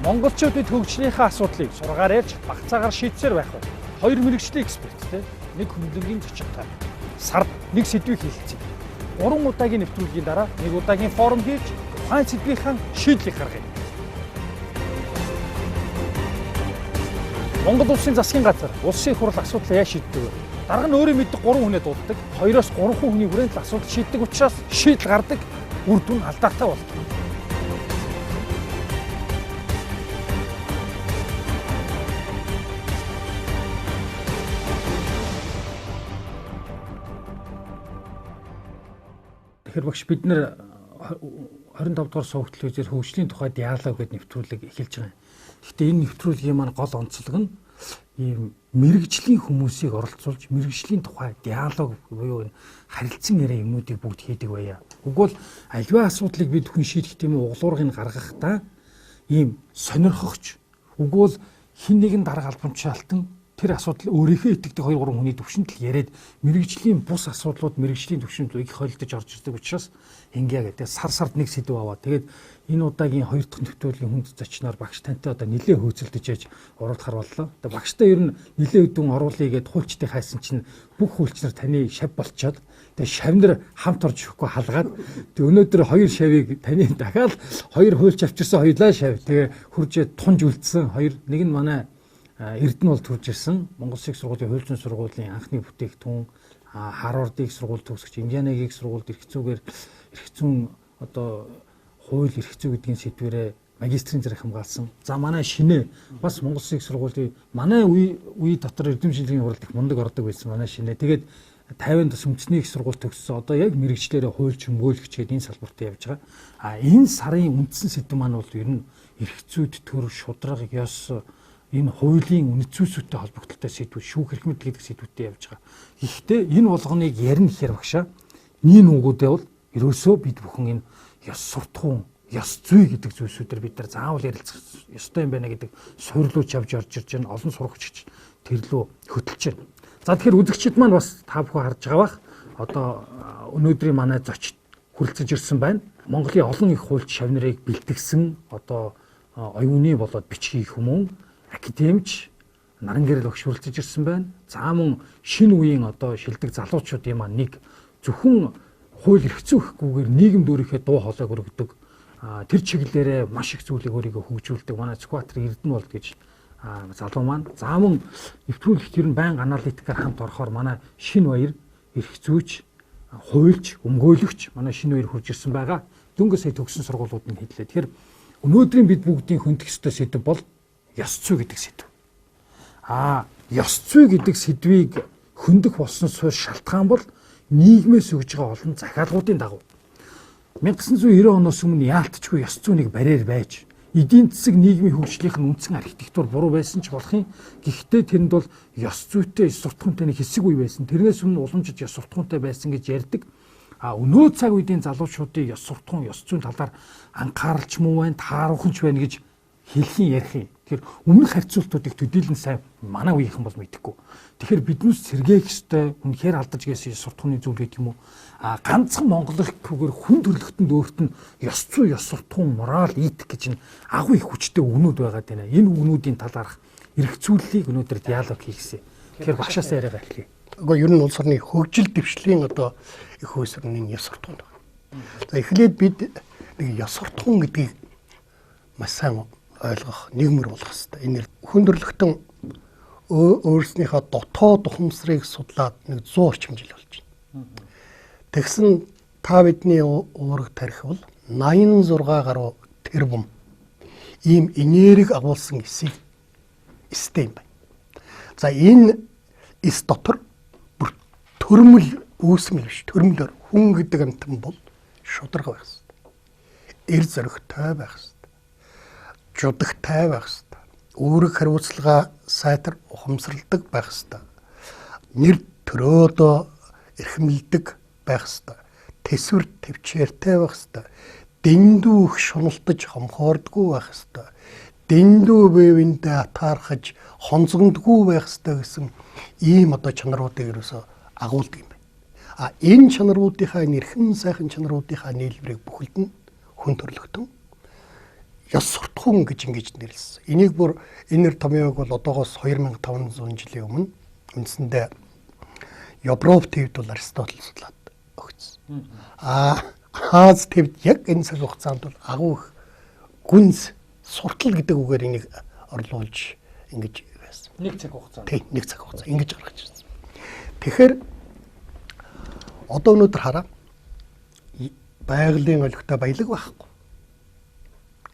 Монголчуудын хөгжлийнхээ асуудлыг сургаар ярьж багцаагаар шийдсээр байх бол хоёр мэргэжлийн эксперттэй нэг хөндлөнгийн зочинтой сард нэг сэдвийг хэлэлцээ. 3 удаагийн нэвтрүүлгийн дараа нэг удаагийн форум хийж тухайн сэдвийнхаа шийдлийг гаргая. Монгол улсын засгийн газар улсын хурал асуудлаа яаж шийддэг вэ? Дарга нь өөрөө мэддэг 3 хүнээ дууддаг. 2-оос 3 хүний хүрээнд л асуудал шийддэг учраас шийдэл гардаг, үр дүн алдаатай болдог. Тэгэхээр багш бид нэр 25 дугаар суугдлын үзээр хөгжлийн тухай диалог гэдэг нэвтрүүлэг эхэлж байгаа юм. Гэхдээ энэ нэвтрүүлгийн маань гол онцлог нь ийм мэрэгжлийн хүмүүсийг оролцуулж мэрэгжлийн тухай диалог буюу харилцан яриа юмнуудыг бүгд хийдэг байя. Угвал аливаа асуудлыг бид хүн шийдэх тийм углуургыг гаргахдаа ийм сонирхогч угвал хин нэгэн дарга албамжаалтан тэр асуудал өөрийнхөө итгэдэг 2-3 хүний төвшөнд л яриад мэрэгжлийн бус асуудлууд мэрэгжлийн төвшөнд их холдож орж ирдэг учраас ингээ гэдэг сард нэг сэдв аваа. Тэгээд энэ удаагийн 2 дахь нэвтрүүлгийн хүнд зочноор багш тантай одоо нэлээд хөөцөлдөж яж оруулахар боллоо. Тэгээд багштай ер нь нэлээд өдөн оруулъя гэд хуульчтай хайсан чинь бүх хуульчнаар таны шав болчоод тэгээд шавнар хамт орж ирэхгүй халгаад тэгээд өнөөдөр 2 шавыг таны дахиад 2 хуульч авчирсан хоёулаа шав. Тэгээд хурж тунж үлдсэн 2 нэг нь манай Эрдэнэ бол төрж ирсэн Монгол Улсын сургуулийн хууль зүйн сургуулийн анхны бүтээгдэхүүн Харвардыг сургууль төгсгч Индианагийн сургуульд эрх зүйн одоо хууль эрх зүй гэдгийн сэдвэрээ магистрийн зэрэг хамгаалсан. За манай шинэ бас Монгол Улсын сургуулийн манай үе дотор эрдэм шинжилгээний хуралд их мундаг ордог байсан манай шинэ. Тэгээд 50-нд бас үндэсний их сургууль төгссөн. Одоо яг мэрэгчлэрээ хууль чөмгөөлөгч гэдэг энэ салбарт явж байгаа. Энэ сарын үндсэн сэдв маань бол ер нь эрх зүйд төр шудраг ёс энэ хуулийн үнэт зүйлсүүдтэй холбогдолтой сэдвүүд шүүх эрх мэдэл гэдэг сэдвүүдтэй явж байгаа. Гэхдээ энэ болгоныг ярина гэхээр багшаа нин үгүүдээ бол ерөөсөө бид бүхэн энэ ёс суртахуун, ёс зүй гэдэг зүйлсүүдээр бид нар заавал ярилцах ёстой юм байна гэдэг суйрлууч явж орж ирж байна. Олон сурагчч тэрлөө хөтлөж байна. За тэгэхээр үзэгчид маань бас та бүхэн харж байгаа бах. Одоо өнөөдрийн манай зочид хүрэлцэж ирсэн байна. Монголын олон их хуульч шавнарыг бэлтгэсэн одоо оюуны болоод бичгийн хүмүүн академич наран гэрэл багш хүрэлцэж ирсэн байна. За мөн шинэ үеийн одоо шилдэг залуучуудын маань нэг зөвхөн хууль эрх зүй гэхгүйгээр нийгэмд өөрийнхөө дуу хоолойг өргөдөг. Тэр чиглэлээрээ маш их зүйлийг өөрийгөө хөгжүүлдэг. Манай Сүхбаатар Эрдэнэ болд гэж залуу маань. За мөн нэвтрүүлэгт ер нь байнга аналитикаар хамт орохоор манай шинэ баяр эрх зүйч, хуульч, өмгөөлөгч манай шинэ баяр хурж ирсэн байгаа. Дөнгөж сая төгссөн сургуулиуд нь хэллээ. Тэгэхээр өнөөдрийн бид бүгдийн хөндөх ёстой сэдэв бол ёс зүй гэдэг сэдв. Ёс зүй гэдэг сэдвийг хөндөх болсон суурь шалтгаан бол нийгмээс өгж байгаа олон захиалгуудын дагуу 1990 оноос өмнө яалтчгүй ёс зүйн нэг барьер байж эдийн засаг нийгмийн хөгжлийнх нь үндсэн архитектур буруу байсан ч болох юм. Гэхдээ тэрэнд бол ёс зүйтэй ёс суртахуунтай нэг хэсэг үе байсан. Тэрнээс өмнө уламжиж ёс суртахуунтай байсан гэж ярьдаг. Өнөө цаг үеийн залуучуудын ёс суртахуун, ёс зүйн талаар анхааралч муу байна, тааруханч байна гэж хэлхийн ярих юм. Тэгэхээр өмнөх харьцуултуудыг төдийлөн сайн манай үеийнхэн бол мэдэхгүй. Тэгэхээр биднээс сэргээх ёстой үнэхээр алдаж гүйсэн суртахууны зүйл гэдэг юм уу? Ганцхан монголчуудын хүн төрөлхтөнд өөрт нь ёс зүй, ёс суртахуун, мораль, этик гэж агуу их хүчтэй өгнүүд байгаа даа. Энэ өгнүүдийн талаарх эргцүүллийг өнөөдөр диалог хийгсэн. Тэгэхээр багшаас яриагаа эхлэе. Гэхдээ ер нь улс орны хөгжил дэвшлийн одоо их хөөсрөний ёс суртахуун байна. За эхлээд бид нэг ёс суртахуун гэдгийг маш сайн ойлгох, нийгмэр болох хэрэгтэй. Энэ хүн төрөлхтөн өөрснийхөө дотоод ухамсарыг судлаад нэг 100 орчим жил болж байна. Тэгсэн та бидний уураг тарих бол 86 гаруй тэрбум ийм энерги агуулсан эстэй юм байна. За энэ эс дотор бүр төрмөл үүсмэл биш, төрмөлөөр хүн гэдэг амтан бол шударга байх хэрэгтэй. Эр зоригтой байх хэрэгтэй. Жудагтай байх хэрэгтэй. Үүрэг хариуцлага сайтар ухамсарладаг байх хэрэгтэй. Нэр төрөөдөө эрхэмлдэг байх хэрэгтэй. Тэсвэр төвчээртэй байх хэрэгтэй. Дэндүү их шуналтаж хомхоордгүй байх хэрэгтэй. Дэндүү бэвэндээ атаархаж хонцгондгүй байх хэрэгтэй гэсэн ийм одоо чанаруудыг ерөөсөө агуулдаг юм байна. Энэ чанаруудынхаа нэрхэн сайхан чанаруудынхаа нийлбэрийг бүхэлд нь хүн төрлөختөн ёс суртахуун гэж ингэж нэрлэсэн. Энийг бүр энэ томьёог бол одоогоос 2500 жилийн өмнө үндсэндээ Европ төвд бол Аристотель судлаад өгсөн. Аз төвд яг энэ цаг хугацаанд бол агуу их гүнз суртал гэдэг үгээр энийг орлуулж ингэж байсан. Нэг цаг хугацаа. Тийм, нэг цаг хугацаа ингэж гаргаж ирсэн. Тэгэхээр одоо өнөөдөр хараа байгалийн олигтой баялаг байхгүй.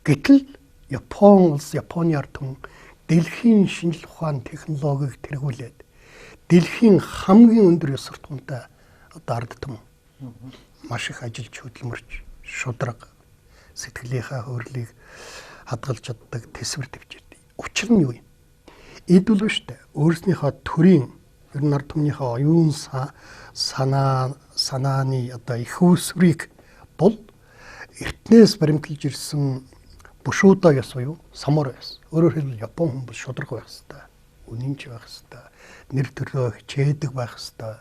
Гэтэл Япон улс, Японы ард түмэн дэлхийн шинжлэх ухааны технологиг тэргүүлээд дэлхийн хамгийн өндөр ёс суртахуунтай одоо ард түмэн маш их ажиллаж хөдөлмөрч, шудраг сэтгэлийнхаа хөврлийг хадгалж чаддаг тэсвэр төвчтэй. Учир нь юу юм? Эд бол шүү дээ. Өөрснийхөө төрийн ер нь ард түмнийхээ оюун санааны одоо их үүсвэрийг бол эртнээс баримталж ирсэн Бушудо ёс буюу Самура ёс. Өөрөөр хэлбэл Япон хүмүүс шудраг байх хэвээр, үнэнч байх хэвээр, нэр төрлөө хичээдэг байх хэвээр,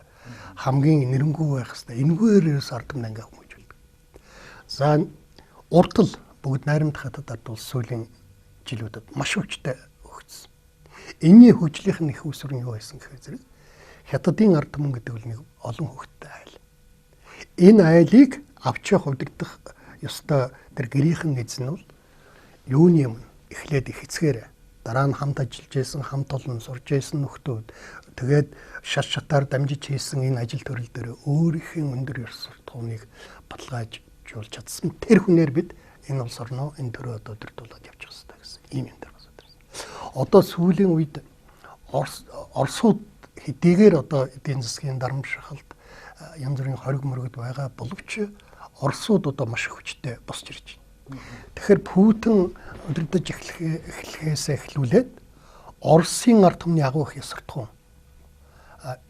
хамгийн нэрэнгүй байх хэвээр. Энэхээрээс ард түмэн ингээ хүмүүжүүлдэг. За уртл бүгд найрамдах хатад ард улс сүүлийн жилүүдэд маш хүчтэй өгсөн. Энэний хөгжлийнх нь их үүсвэр нь юу байсан гэхээр зэрэг хятадын ард түмэн гэдэг бол нэг олон хүүхэдтэй айл. Энэ айлыг авч явах ёстой тэр гэрийнхэн эзэн нь бол юуны юм эхлээд их эцгээр дараа нь хамт ажиллаж байсан, хамт олон сурж байсан нөхдүүд тэгээд шат шатаар дамжиж хийсэн энэ ажил төрөл дээр өөрийнхөө өндөр ёс суртахууныг баталгаажуулж чадсан. Тэр хүнээр бид энэ улс орноо энэ төрөө одоо өдөртүүлээд явчих хэрэгтэй гэсэн ийм юм дээр бас удирсан. Одоо сүүлийн үед Оросууд хэдийгээр одоо эдийн засгийн дарамтшилт янз бүрийн хориг мөргөд байгаа боловч Оросууд одоо маш их хүчтэй босч ирж байна. Тэгэхээр Путин өдөрдөж эхлэхээс эхлүүлээд Оросын ард түмний агуу их ёс суртахуун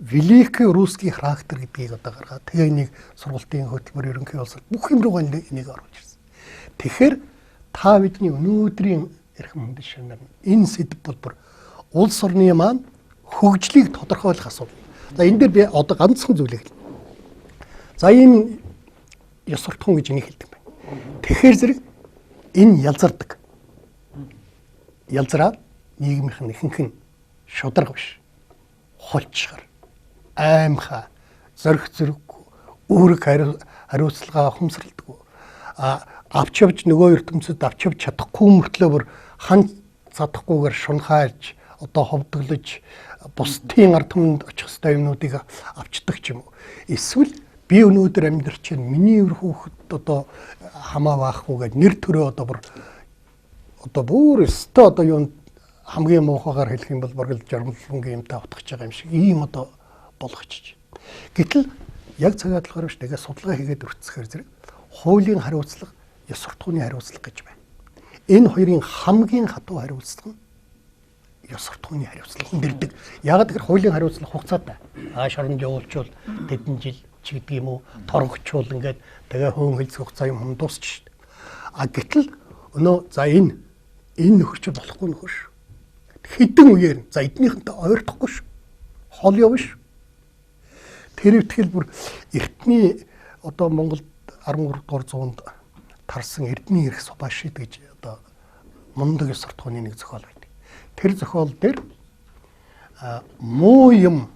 Великий русский характер гэдгийг одоо гаргаад тэгээ энийг сургалтын хөтөлбөр ерөнхий боловсрол бүх юм руу энийг оруулж ирсэн. Тэгэхээр та бидний өнөөдрийн эрх мэдэл шинээр энэ сэдв бол бүр улс орны маань хөгжлийг тодорхойлох асуудал. За энэ дээр би одоо ганцхан зүйлийг хэлье. За энэ ёс суртахуун гэж энийг хэлдэг байна. Тэгэхээр зэрэг энэ ялзардаг. Ялзраад нийгмийнх нь ихэнх нь шударга биш. Холчгар, аймхаа, зориг зэрэггүй, үүрэг хариуцлага ухамсарладаггүй. Авч явж нөгөө ертөнцид авч явж чадахгүй мөртлөө бүр хан цадахгүйгээр шунхайлж, одоо ховдоглож, бусдын ард түмэнд очих ёстой юмнуудыг авчдаг ч юм уу. Эсвэл би өнөөдөр амьдарч байна. Миний өр хүүхэд одоо хамаа баахгүйгээд нэр төрөө одоо бүр өстө одоо юу хамгийн муухайгаар хэлэх юм бол боргол жаргалгүй юмтай утгах байгаа юм шиг ийм одоо болгочих. Гэтэл яг цагаад болохоор ш тэгээ судалгаа хийгээд өртсөхээр зэрэг хуулийн хариуцлага, ёс суртахууны хариуцлага гэж байна. Энэ хоёрын хамгийн хатуу хариуцлага нь ёс суртахууны хариуцлага хүндэрдэг. Яг тэгэхээр хуулийн хариуцлага хугацаатай. Шоронд явуулчвал тэдэн жил ч гэдэг юм уу торгочвол ингээд тэгээ хөөн хэлцэх хугацаа юм дуусч шít. Гэтэл өнөө за энэ нөхөрч болохгүй нөхөрш. Хэдэн үеэр за эднийхэнтэй ойртохгүй ш. Хол явна ш. Тэр ихтгэл бүр эртний одоо Монголд 13 дугаар зуунд тарсан Эрдэнэ эрх Субашид гэж одоо мундаг ёс суртахууны нэг зохиол байдаг. Тэр зохиол дээр муу юм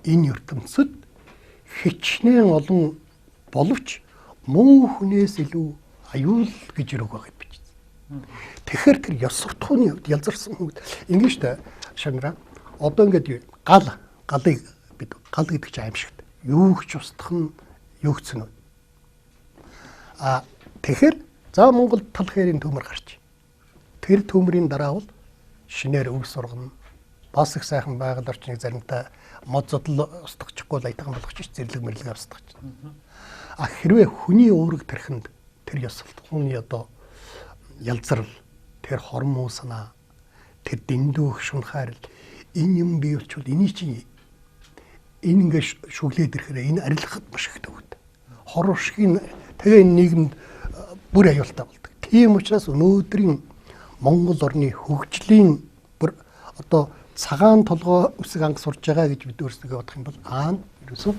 энэ ертөнцид хичнээн олон боловч муу хүнээс илүү аюул гэж өрөг байгаад бичсэн. Тэгэхээр тэр ёс суртахууны хувьд ялзарсан хүмүүс ингэ штэ шангара одоо ингээд галыг бид гал гэдэг чинь аимшигт юу ч устдах нь юугцэн үү. Тэгэхээр за Монгол тал хэрийн төмөр гарч. Тэр төмрийн дараа бол шинээр өв сургана. Бас их сайхан байгаль орчныг заримдаа мод зодол устгахгүй лайтхан болгочих зэрлэг мэрлэг авсдаг. Хэрвээ хүний өөрөг тархинд тэр ёс суртахууны одоо ялзарл, тэр хормоо санаа, тэр дэндүүх шунхаарл энэ юм бий болчвол эний чинь энэ ингээд шүглээд ирэхээр энэ арилгахад маш их төвд. Хор уршгийн тэгээ энэ нийгэмд бүр аюултай болдог. Тийм учраас өнөөдрийн Монгол орны хөгжлийн бүр одоо цагаан толгой үсэг анги сурж байгаа гэж бид өөрсдөө бодох юм бол ерөөсөө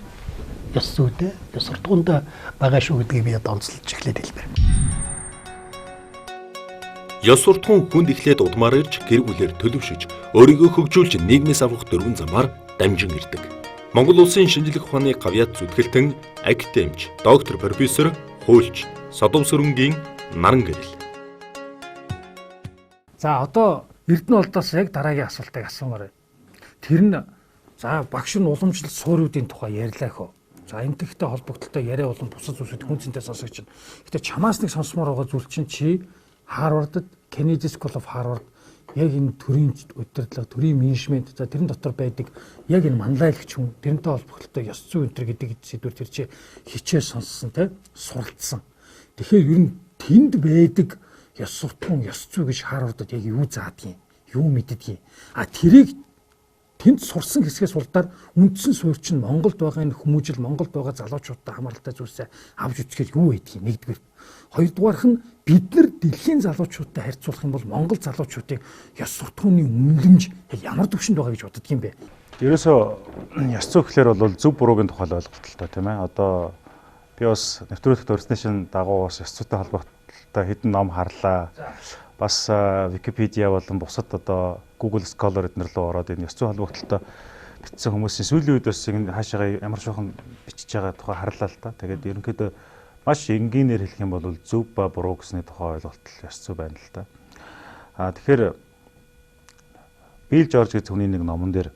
ёс зүйтэй, ёс суртахуунд байгаа шүү гэдгийг би одоо онцлж эхлээд хэлбэр. Ёс суртахуун хүнд эхлээд удмаар ирж гэр бүлээр төлөвшөж, өөрийгөө хөгжүүлж нийгмээс авах дөрвөн замаар дамжин ирдэг. Монгол улсын шинжлэх ухааны гавьяат зүтгэлтэн, академич, доктор профессор, хуульч, Содов Сүрэнгийн Наран гэрэл. За одоо Эрдэнэ улдаас яг дараагийн асуултыг асуумаар байна. Тэр нь за багш нь уламжлалт суурьуудын тухай ярьлаа хөө. За энэтэй холбогдлолтой яриа болон бусад зүйлсүүд хүн зэнтэй сонсогч. Гэтэ чамаас нэг сонсомоор байгаа зүйл чинь чи Харвардд Kennedy School of Harvard яг энэ төрийн удирдлага, төрийн менежмент, за тэрэн дотор байдаг яг энэ манлайлагч хүн, тэрнтэй холбогдлолтой ёс зүй өнтер гэдэг сэдвэр тэр чи хичээл сонссон те суралцсан. Тэгэхээр ер нь тэнд байдаг ёс суртахуун, ёс зүй гэж Харвардд яг юу заадгийг, юу мэддгийг. А тэрийг тэнд сурсан хэсгээс улдаар үндсэн суурь нь Монголд байгаа энэ хүмүүжил, Монголд байгаа залуучуудтай хамааралтай зүйлсээ авч үзэхээр юу байдгийг нэгдүгээр. Хоёрдугаарх нь бид нар дэлхийн залуучуудтай харьцуулах юм бол Монгол залуучуудын ёс суртахууны үнэлэмж ямар төвшөнд байгаа гэж боддөг юм бэ? Ерөөсөө ёс зүй гэхэлэр бол зөв буруугийн тухай ойлголттой тийм ээ. Одоо би бас нэвтрүүлэгт өрснөний шин дагуу бас ёс зүйтэй холбоотой хэдэн ном харлаа. Бас Википедиа болон бусад одоо Google Scholar эднэр рүү ороод энэ ёс зүй холбогдлолтой бичсэн хүмүүсийн сүүлийн үед бас хаашаага ямар шохон бичиж байгаа тухай харлаа л та. Тэгээд ерөнхийдөө маш энгийнээр хэлэх юм бол зөв ба буруу гэсний тухай ойлголт ёс зүй байна л та. Тэгэхээр Билл Жорж гэж хүний нэг номон дээр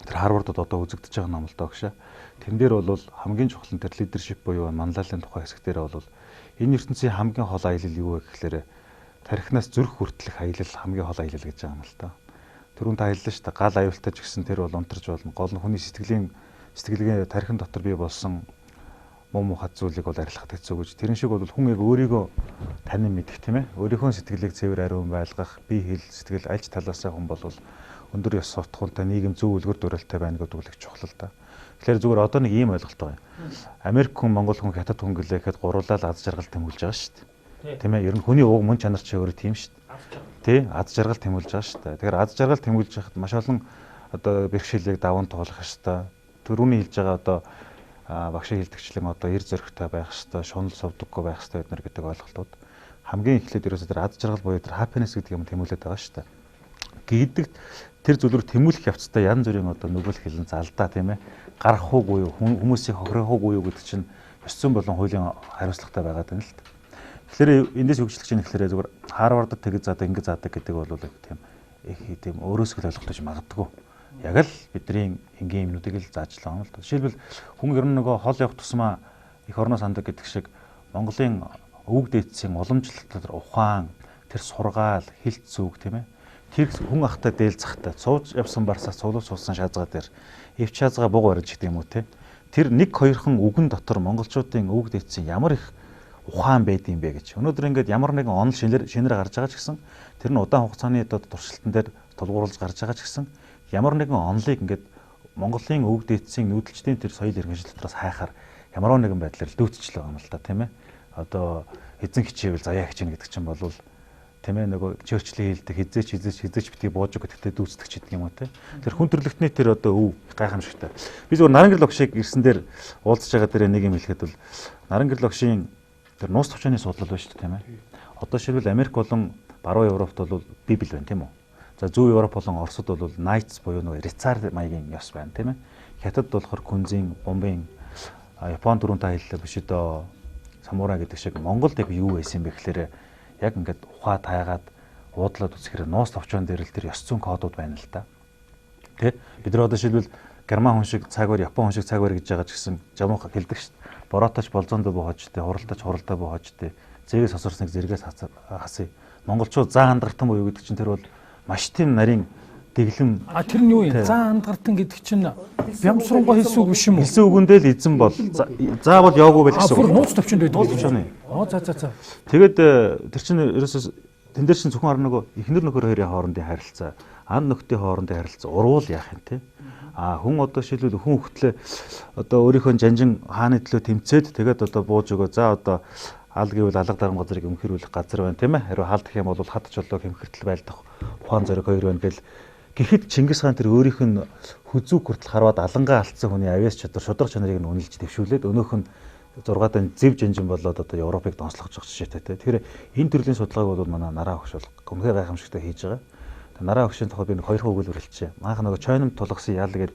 тэр Харвардд одоо үзэгдэж байгаа ном л доо гшаа. Тэн дээр бол хамгийн чухал нь тэр лидершип буюу манлайлалын тухай хэсэг дээр бол энэ ертөнцийн хамгийн хол аялал юу вэ гэхээр тархинаас зүрх хүртэлх аялал хамгийн хол аялал гэж байгаа юм л та. Түрүүн та хэллээ шүү дээ. Гал аюултай ч гэсэн тэр бол унтарч болно. Гол нь хүний сэтгэлгээ тархин дотор бий болсон муу мухад зүйлийг бол арилгахад хэцүү гэж. Тэрэн шиг бол хүн яг өөрийгөө танин мэдэх тийм ээ. Өөрийнхөө сэтгэлийг цэвэр ариун байлгах, бие хэл сэтгэл альж талаасаа хүн бол өндөр ёс суртахуунтай нийгэм зөв үлгэр дуурайтай байна гэдэг үг чухал л да. Тэгэхээр зүгээр одоо нэг ийм ойлголт байгаа юм. Америк хүн, Монгол хүн, Хятад хүн гэлээхэд гурлал аз жаргал тэмүүлж байгаа шүү дээ. Тийм ээ. Ер нь хүний уг мөн чанар чи өөрөө тийм шүү дээ. Тий, аз жаргал тэмүүлж байгаа шүү дээ. Тэгэхээр аз жаргал тэмүүлж байхад маш олон одоо бэрхшээлийг даван туулах ёстой. Төрөний хэлж байгаа одоо багшийн хэлдэгчлэн одоо эр зөрөгтэй байх ёстой, шунал совдоггүй байх ёстой эднэр гэдэг ойлголтууд хамгийн эхлээд ерөөсөө тэр аз жаргал буюу тэр happiness гэдэг юм тэмүүлээд байгаа шүү дээ. Гэдэгт тэр зүйл рүү тэмүүлэх явцдаа янз бүрийн одоо нүгэл хэлэн залдаа тийм ээ. Гарах уугүй юу, хүмүүсийг хохирох уугүй юу гэдэг чинь ёс зүйн болон хуулийн хариуцлагатай байгаад байна л та. Тэгэхээр эндээс хөгжлөх чинь ихлээрээ зүгээр Харвардд тэгж заадаг, ингэж заадаг гэдэг бол тийм өөрөөсөө л ойлголтож магадгүй. Яг л бидний энгийн юмнуудыг л заажлаа юм л да. Жишээлбэл хүн ер нь нөгөө хол явах тусмаа их орноос хандаг гэдэг шиг Монголын өвөг дээдсийн уламжлалт тэр ухаан, тэр сургаал, хэлт зүг тийм ээ. Тэр хүн ахтай дээлцахтай сууж явсан барсаас цулуус суусан шаазгаа дээр эвч шаазгаа буг барьж гэдэг юм уу те. Тэр нэг хоёрхан үгэн дотор монголчуудын өвөг дээдсийн ямар их ухаан байд юм бэ гэж. Өнөөдөр ингээд ямар нэгэн онол шинээр гарч байгаа ч гэсэн тэр нь удаан хугацааны туршилтан дээр тулгуурлаж гарч байгаа ч гэсэн ямар нэгэн онолыг ингээд Монголын өвөг дээдсийн нүүдэлчдийн тэр соёл иргэншил дотроос хайхаар ямар нэгэн байдлаар дүүцчихлээ юм л та тийм ээ. Одоо эзэн хичээвэл заяа хичээнэ гэдэг чинь болвол тийм ээ нөгөө Черчиллийн хэлдэг хизээч битгий бууж гэдэгтээ дүүцдэг ч гэдэг юм уу те. Тэр хүн төрлөختний тэр одоо өв гайхамшигтай. Би зөвхөн Наран гэрэл огшийг ирсэн дээр уулзж байгаа дээр нэг юм хэлэхэд бол Наран гэрэл огшийн тэр нуус төвчний судлал байна шүү дээ тийм ээ. Одоо шилбэл Америк болон баруун Европт бол Библи байна тийм үү. За зүүн Европ болон Оросд бол Knights буюу нөгөө рицар маягийн ёс байна тийм ээ. Хятад болохоор күнзийн, бомбын, Японд дөрөв та хэллээ биш одоо самурай гэдэг шиг Монголд яг юу байсан бэ гэхээр яг ингээд ухаа тайгаад уудлаад үсгэхээр нуус товчон дээр л тэр ёс зүйн кодууд байна л да. Тэ бид нар одоо шилбэл герман хүн шиг цагаар, япон хүн шиг цагаар гэж байгаа ч гэсэн жамуух хэлдэг шүү дээ. Борооточ болзоонд буухаж тэ, хуралдаж хуралдаа буухаж тэ, зээгээс хосорсныг зэрэгээс хасъя. Монголчууд заа хандгартан буюу гэдэг чинь тэр бол маш тийм нарийн дэглэм. Тэр нь юу юм? Заа хандгартан гэдэг чинь бямсрангуй хэлсэн үг биш юм уу? Хэлсэн үгэндээ л эзэн бол заавал яваагүй байх гэсэн үг. Нууц төвчөнд байдаг. Нууц төвчөнд. За. Тэгээд тэр чинь ерөөсөө тэн дээр чинь зөвхөн нөгөө эхнэр нөхөр хоёрын хоорондын харилцаа, ан нөхдийн хоорондын харилцаа урвал яах юм те. Хүн одоо шилбэл хүн хөтлөө одоо өөрийнхөө жанжин хааны төлөө тэмцээд тэгээд одоо бууж өгөө. За одоо аль гэвэл алга дарам газрыг өмхөрүүлэх газар байна тийм ээ. Хэрвээ хал гэх юм бол хадч болоо хэмхэртэл байлдах ухаан зориг хоёр байна гэл. Гэхэд Чингис хаан тэр өөрийнх нь хүзүүг хүртэл хараад алангаа алдсан хүний авиас чадвар, шударга чанарыг нь үнэлж дэвшүүлээд өнөөх нь 6 дахь зэв жанжин болоод одоо Европыг донслогч байгаа жишээтэй. Тэгэхээр энэ төрлийн судалгааг бол манай нараа өгш бол гомхой гайхамшигтай хийж байгаа. Нараа өгшийн тухайд би нэг 2 өгүүлбэрлэлчээ. Маах нэг чойном тулгсан ял гээд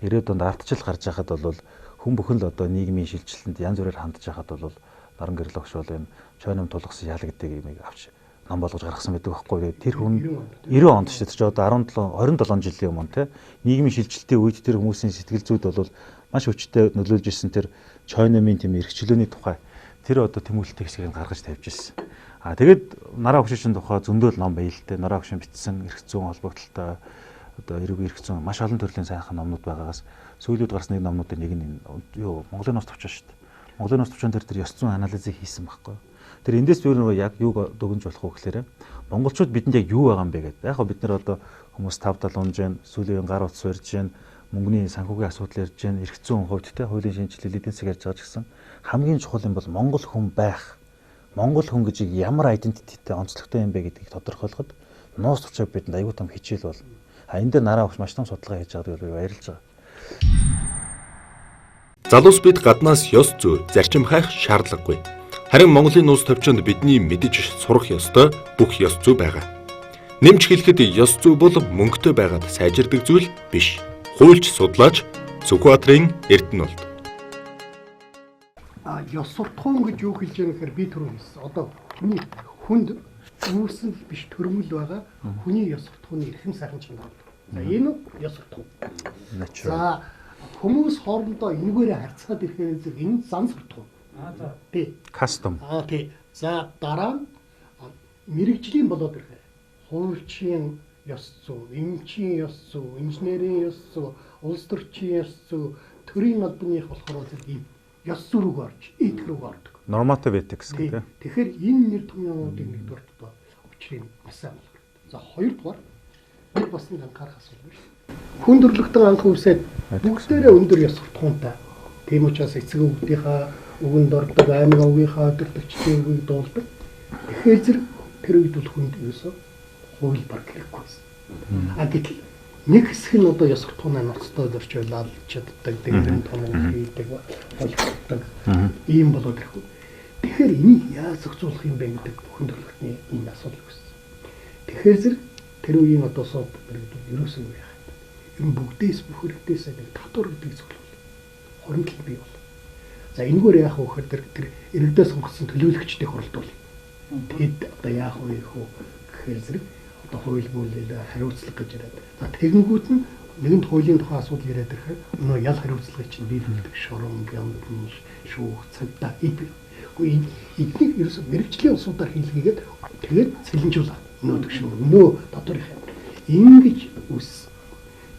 ирээдүйд ардчил гарч байхад бол хүн бүхэн л одоо нийгмийн шилжилтэнд янз бүрээр хандж байхад бол наран гэрэл өгш бол энэ чойном тулгсан ял гэдэг юмыг авч нам болгож гаргасан байдаг байхгүй. Тэр хүн 90 онд шүү дээ. Чи одоо 27 жилийн өмнө те нийгмийн шилжилтийн үед тэр хүмүүсийн сэтгэл зүйд бол маш хүчтэй нөлөөлж ирсэн тэр чойномын тийм эрхчлөөний тухай тэр одоо тэмүүлэлт хэсгийг гаргаж тавьж ирсэн. Тэгээд нараа өгшийн тухай зөндөл ном байл те нараа өгшин бичсэн эрх зүйн холбогдлолтой одоо эрүүг эрх зүйн маш олон төрлийн сайхан номнууд байгаагаас сүүлүүд гарсны номнуудын нэг нь юу Монголын нус төвчөн шүү дээ. Монголын нус төвчөн тэр ёс зүйн анализыг хийсэн байхгүй. Тэр эндээс зүгээр нөгөө яг юу дүгнж болох вэ гэхээр монголчууд бидэнд яг юу байгаа юм бэ гэдэг. Яг бид нар одоо хүмүүс 5-7 унж जैन, сүүлийн гар утас барьж जैन, мөнгөний санхүүгийн асуудал ярьж जैन, эрх зүйн хувьд те хуулийн шинжилэл эдийн засаг ярьж байгаа ч гэсэн хамгийн чухал юм бол монгол хүн байх. Монгол хүн гэж ямар айдентититэй онцлогтой юм бэ гэдгийг тодорхойлоход нуус төвчөө бидэнд аюул том хичээл бол. Энэ дээр нараа өгч маш том судалгаа хийж байгааг би баярлж байгаа. Залуус бид гаднаас ёс зүй зарчим хайх шаардлагагүй. Харин Монголын улс төвчөнд бидний мэдэж сурах ёстой бүх ёс зүй байгаа. Нэмж хэлэхэд ёс зүй бол мөнгөтэй байгаад сайжирдаг зүйл биш. Хуульч судлаач Сүхбаатарын Эрдэнэлт. Ёс суртахуун гэж юу хэлж байгаа гэхээр би түрүү хэлсэн. Одоо хүний хүнд үүсэл биш төрмөл байгаа. Хүний ёс суртахууны эрхэм сайхан чанар. За энэ ёс суртахуун. За хүмүүс хоорондоо энэгээрээ харьцаад ирэхээр зэрэг энэ зан суртахуун. За тий. Кастом. Тий. За дараа нь мэрэгжлийн болоод ирэхээр хуульчийн ёс зүй, эмчийн ёс зүй, инженерийн ёс зүй, улс төрчийн ёс зүй, төрийн албаных болохоор зэрэг ийм ёс зүй рүү орж, этик рүү ордог. Normative ethics гэдэг. Тэгэхээр энэ нэр томьёонуудыг нэгдүгээр одоо учрыг маш сайн болгох. За хоёрдугаар нэг бас нэг анхаарах асуудал байна. Хүн төрлөختөн анх үсээд бүгдээрээ өндөр ёс суртахуунтай. Тийм учраас эцэг өвгдийнхаа өгөнд ордог, аймаг овгийнхаа өдөртөгчдийн үгийг дуулдаг. Тэгэхээр зэрэг тэр үед бол хүнд ерөөсөө хууль баг хэрэггүй байсан. Гэтэл нэг хэсэг нь одоо ёс суртахуунаа ноцтой зорчуулаад чаддаг, дэгрэн том хийдэг, холбогддог ийм болоод ирэхгүй. Тэгэхээр энийг яаж зохицуулах юм бэ гэдэг хүн төрлөختний энэ асуудал үүссэн. Тэгэхээр зэрэг тэр үеийн одоо сууд гэдэг ерөөсөө юу яах вэ? Ер нь бүгдээс бүхэрдээс нэг татвар гэдэг зөвлөл. Хоримтлал бий бол. За энэгээр яах вэ гэхээр тэр иргэдээс сонгогдсон төлөөлөгчдийг хуралдуулъя. Тэгэд одоо яах вэ гэхээр зэрэг одоо хууль бүлээл хариуцлага гэж яриад. За тэгэнгүүт нь нэгэнт хуулийн тухай асуудал яриад ирэхээр нөгөө ял хариуцлагыг чинь биелүүлдэг шорон, гямдын, шүүх, цагдаа эдгээр. Эднийг ерөөсөө мэрэгжлийн улсуудаар хийлгээгээд тэгээд цэлэнжүүлээ. Өнөөдөр шүү. Өнөө татварх ингэж үс.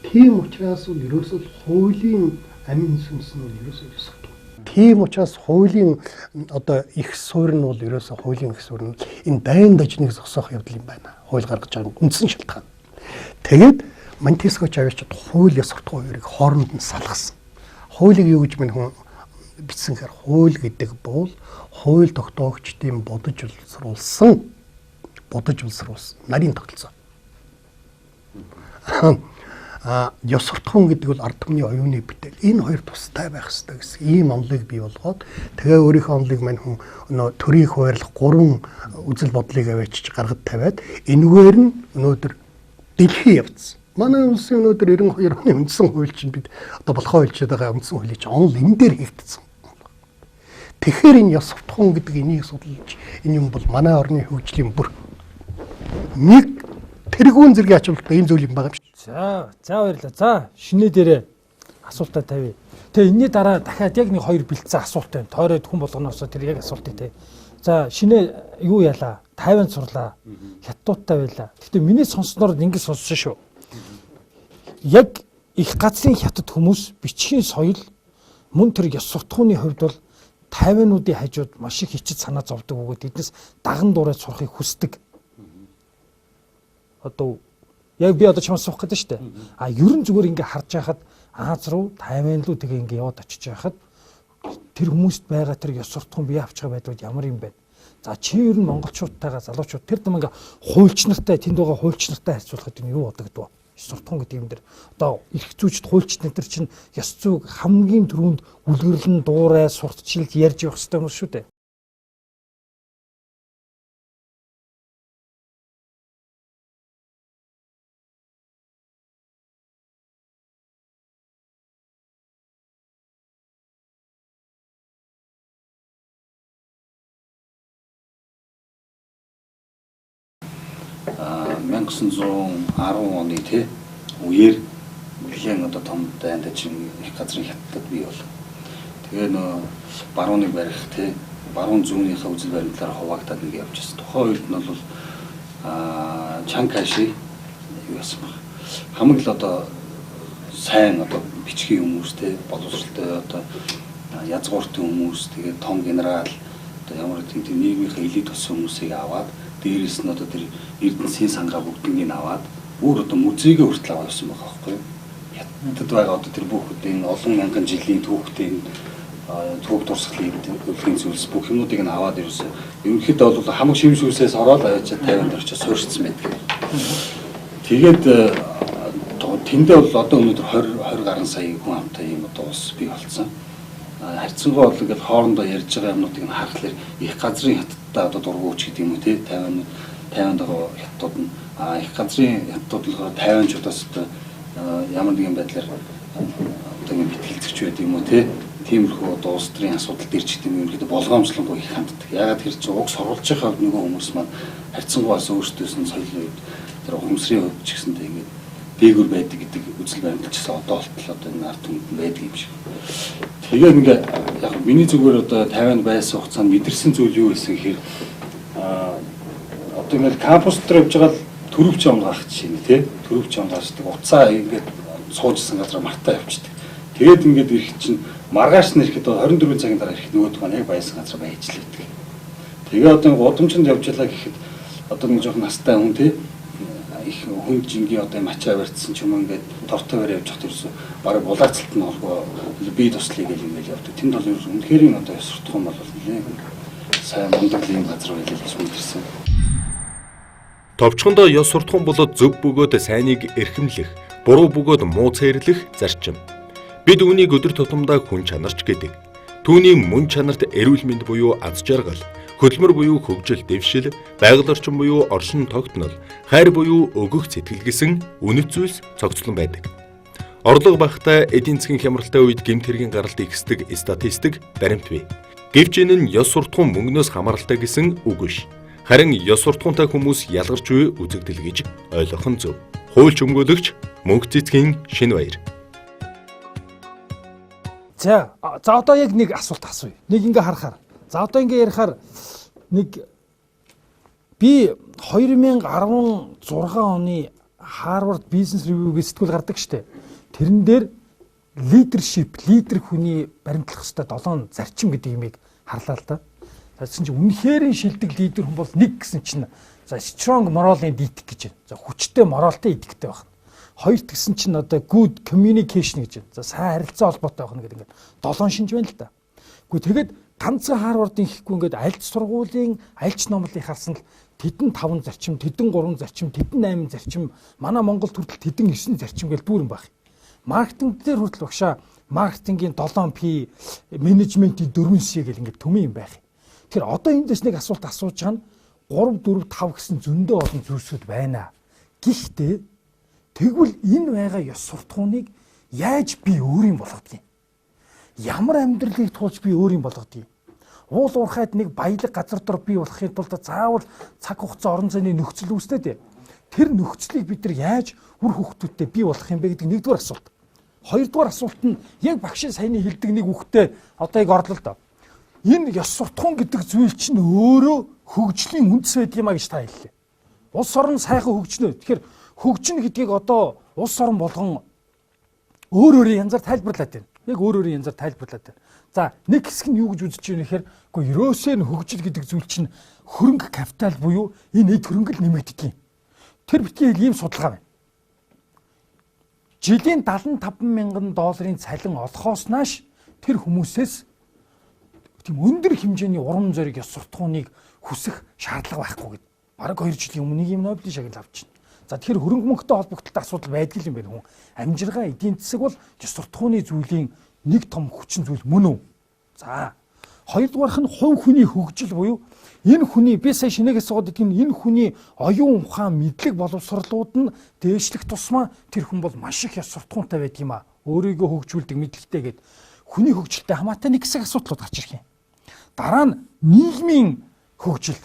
Тийм учраас бол ерөөсөө хуулийн амин сүнс нь ерөөсөө ёстой. Тийм учраас хуулийн одоо их суурь нь бол ерөөсөө хуулийн их суурь нь энэ дайн дажныг зогсоох явдал юм байна. Хууль гаргаж байгаа үндсэн шалтгаан. Тэгээд Монтескоч аваачид хууль ёс суртахуун хоёрыг хооронд нь салгасан. Хуулийг юу гэж мань хүн бичсэн гэхээр хууль гэдэг бол хууль тогтоогчдын бодож улсруулсан нарийн тогтолцоо. Ёс суртахуун гэдэг бол ард түмний оюуны бүтээл. Энэ хоёр тустай байх ёстой гэсэн ийм онолыг бий болгоод тэгээ өөрийнхөө онолыг мань хүн төрийг хуваарлах 3 үзэл бодлыг аваачиж гаргад тавиад энэгээр нь өнөөдөр дэлхий явцсан. Манай улсын өнөөдөр 92 оны үндсэн хууль чинь бид одоо болохоо хэлж байгаа үндсэн хуулийн чинь онол энэ дээр хийгдсэн. Тэгэхээр энэ ёс суртахуун гэдэг энийг судалж энэ юм бол манай орны хөгжлийн бүр нэг тэргүүн зэргийн ач холбогдолтой ийм зүйл юм байгаа юм шиг. За баярлалаа. За шинэ дээрээ асуултаа тавь. Тэгээ энэний дараа дахиад яг нэг 2 бэлдсэн асуулт байна. Тойроод хүн болгоноос тэр яг асуултыг тавь. За шинэ юу яалаа? 50-нд сурлаа. Хятадтай байлаа. Гэхдээ миний сонссноор ингэж сонссон шүү. Яг их газрын хятад хүмүүс бичгийн соёл мөн тэр ёс суртахууны хувьд бол 50-нуудын хажууд маш их хичэд санаа зовдөг бөгөөд эднээс даган дуурайж сурахыг хүсдэг. Одоо яг би одоо чамаас суух гэдэг шүү дээ. Ерөн зүгээр ингээ харж байхад Аз руу 50 руу тэгээ ингээ яваад очиж байхад тэр хүмүүст байгаа тэр ёс суртахуун бие авч байгаа байдууд ямар юм бэ? За чи ер нь монголчуудтайгаа залуучууд тэр юм ингээ хуульч нартай тэнд байгаа хуульч нартай харьцуулахад юу бодогдов? ёс суртахуун гэдэг юм дээр одоо эрх зүйчд хуульчид энэ төр чинь ёс зүйг хамгийн түрүүнд үлгэрлэн дуурай сурталчилж ярьж явах хэрэгтэй юм шүү дээ. А 1910 оны тий үеэр бүлээн одоо том дайнд чинь их газрын хятад бий бол. Тэгээ нөө барууныг барих тий баруун зүүнийхээ үзэл баримтлаар хуваагдаад ингэ явж байсан. Тухайн үед нь бол Чан Кайши юу яасан баг. Хамгийн л одоо сайн одоо бичгийн хүмүүс тий боловсралтай одоо язгууртын хүмүүс тэгээ том генерал одоо ямар гэдэг нийгмийнхээ элит төсөн хүмүүсийг аваад дээрээс нь одоо тэр Эрдэнэсийн сангаа бүгднийг аваад бүр одоо музейгээ хүртэл аваад явсан байгаа байхгүй юу? Хятадд байгаа одоо тэр бүхүүдийн олон мянган жилийн түүхтийн түүх дурсгалын өвлийн зүйлс бүх юмнуудыг нь аваад ирсэн. Ерөнхийдөө бол хамаг шившүүсээс ороод аваад 50-нд орчиж суурьцсан байдаг. Тэгээд тэндээ бол одоо өнөөдөр 20 гаруй сая хүн амтай юм одоо улс бий болсон. Харьцангуй бол ингээд хоорондоо ярьж байгаа юмнуудыг нь харахаар их газрын хятадтай одоо дургуйч гэдэг юм уу тий 50-нд байгаа хятадууд нь их газрын хятадууд болохоор 50-чудаас одоо ямар нэгэн байдлаар одоо ингээд битгэлцэж байд юм уу тий тиймэрхүү одоо улс төрийн асуудал дээр ч гэдэг юм ерөнхийдөө болгоомжлонгүй их ханддаг. Ягаад тэр чинь уг сурвалж байгаа нөгөө хүмүүс маань харьцангуйас өөрсдөөс нь соёлын үед тэр ухамсарын хувьд ч гэсэнтэй ингээд дээгүр байдаг гэдэг үзэл баримтчсан одоо болтол одоо энэ ард түмэнд байдаг юм шиг. Тэгээд ингээ яг миний зүгээр одоо 50-нд байсан хугацаанд мэдэрсэн зүйл юу байсан гэхээр одоо ингээл кампус дээр явж байгаа төрөвч онгоох жишээ нь тий төрөвч онгоочдаг уцаа ингээд суужсан газар мартаа явчихдаг. Тэгээд ингээд ирэх чинь маргааш нь ирэхэд 24 цагийн дараа ирэхэд нөгөөд маань яг байсан газар байж л байдаг. Тэгээ одоо гудамжинд явж ялаа гэхэд одоо нэг жоохон настай хүн тий их хүн жингийн одоо мачаа барьцсан ч юм ингээд тортойгоор явж хат ерөөсө бараг булаацалт нь олгоо би туслая гэж ингээд явдаг. Тэнд бол үнэхээр нь одоо ёс суртахуун бол нэлээд сайн мундаглын газар байлаа гэж мэдэрсэн. Товчхондоо ёс суртахуун болоод зөв бөгөөд сайныг эрхэмлэх, буруу бөгөөд муу цэрлэх зарчим. Бид үүнийг өдөр тутамдаа хүн чанарч гэдэг. Түүний мөн чанарт эрүүл мэнд буюу аз жаргал, хөдөлмөр буюу хөгжил дэвшил, байгаль орчин буюу оршин тогтнол, хайр буюу өгөх сэтгэл гэсэн үнэт зүйлс цогцлон байдаг. Орлого багтаа эдийн засгийн хямралтай үед гэмт хэргийн гаралт ихсдэг статистик баримт бий. Гэвч энэ нь ёс суртахуун мөнгнөөс хамааралтай гэсэн үг биш. Харин ёс суртахуунтай хүмүүс ялгарч буй үзэгдэл гэж ойлгох нь зөв. Хуульч өмгөөлөгч Мөнх цэцгийн шинэ баяр. За одоо яг нэг асуулт асууя. Нэг ингээ харахаар. За одоо ингээ ярихаар нэг би 2016 оны Harvard Business Review-гийн сэтгүүл гардаг штэ. Тэрэн дээр leadership, лидер хүний баримтлах ёстой 7 зарчим гэдэг юмыг харлаа л да. За чинь үнэхээр шилдэг лидер хүн бол нэг гэсэн чинь за strong moral-ын этик гэж байна. За хүчтэй моралтай этиктэй байх. Хоёрт гэсэн чинь одоо good communication гэж байна. За сайн харилцаа холбоотой байх нь гэдэг ингээд 7 шинж байна л да. Гэхдээ тэгээд ганцхан Harvard-ийн ихгүй ингээд альч сургуулийн альч номлыг харсан л тэдэн 5 зарчим, тэдэн 3 зарчим, тэдэн 8 зарчим, манай Монгол хүртэл тэдэн 9 зарчим гэж бүрэн байх. Маркетинг дээр хүртэл багшаа маркетингийн 7P, менежментийн 4C гэл ингээд төмөн юм байх. Тэр одоо эндээс нэг асуулт асууж байгаа нь 3, 4, 5 гэсэн зөндөө олон зүйлсүүд байна. Гэхдээ тэгвэл энэ байгаа ёс суртахууныг яаж би өөрийн болгодгийг? Ямар амьдралыг туулж би өөрийн болгодгийг? Уул уурхайд нэг баялаг газар дор бий болохын тулд заавал цаг хугацаа орон зайны нөхцөл үүснэ дээ. Тэр нөхцөлийг бид нар яаж үр хөвгтүүдтэй бий болох юм бэ гэдэг нэгдүгээр асуулт. Хоёрдугаар асуулт нь яг багшийн саяны хэлдэг нэг үгтэй одоо яг орлоо л доо. Энэ ёс суртахуун гэдэг зүйл чинь өөрөө хөгжлийн үндэс байдаг юм а гэж та хэллээ. Улс орн сайхан хөгжнө. Тэгэхээр хөгжин гэдгийг одоо улс орн болгон өөр янзаар тайлбарлаад байна. Яг өөр янзаар тайлбарлаад байна. За нэг хэсэг нь юу гэж үзэж байна гэхээр үгүй ерөөсөө нь хөгжил гэдэг зүйл чинь хөрөнгө капитал буюу энэ эд хөрөнгө л нэмэгддэг юм. Тэр битгий ийм судалгаа байна. Жилийн $75,000 цалин олохоос нааш тэр хүмүүсээс тийм өндөр хэмжээний урам зориг ёс суртахууныг хүсэх шаардлага байхгүй гэдэг. Бараг 2 жилийн өмнө нэг юм Нобелийн шагнал авчихна. За тэгэхээр хөрөнгө мөнгөтэй холбогдолтой асуудал байдаг юм байна хүн. Амжиргаа эдийн засаг бол ёс суртахууны зүйлийн нэг том хүчин зүйл мөн үү? За хоёрдугаарх нь хувь хүний хөгжил буюу энэ хүний би сая шинэгээ суугаад идэх энэ хүний оюун ухаан мэдлэг боловсролууд нь дээшлэх тусмаа тэр хүн бол маш их ёс суртахуунтай байдаг юм а. Өөрийгөө хөгжүүлдэг мэдлэгтэй гэдэг хүний хөгжилтэй хамаатай нэг хэсэг асуудлууд гарч ирэх юм. Дараа нь нийгмийн хөгжил,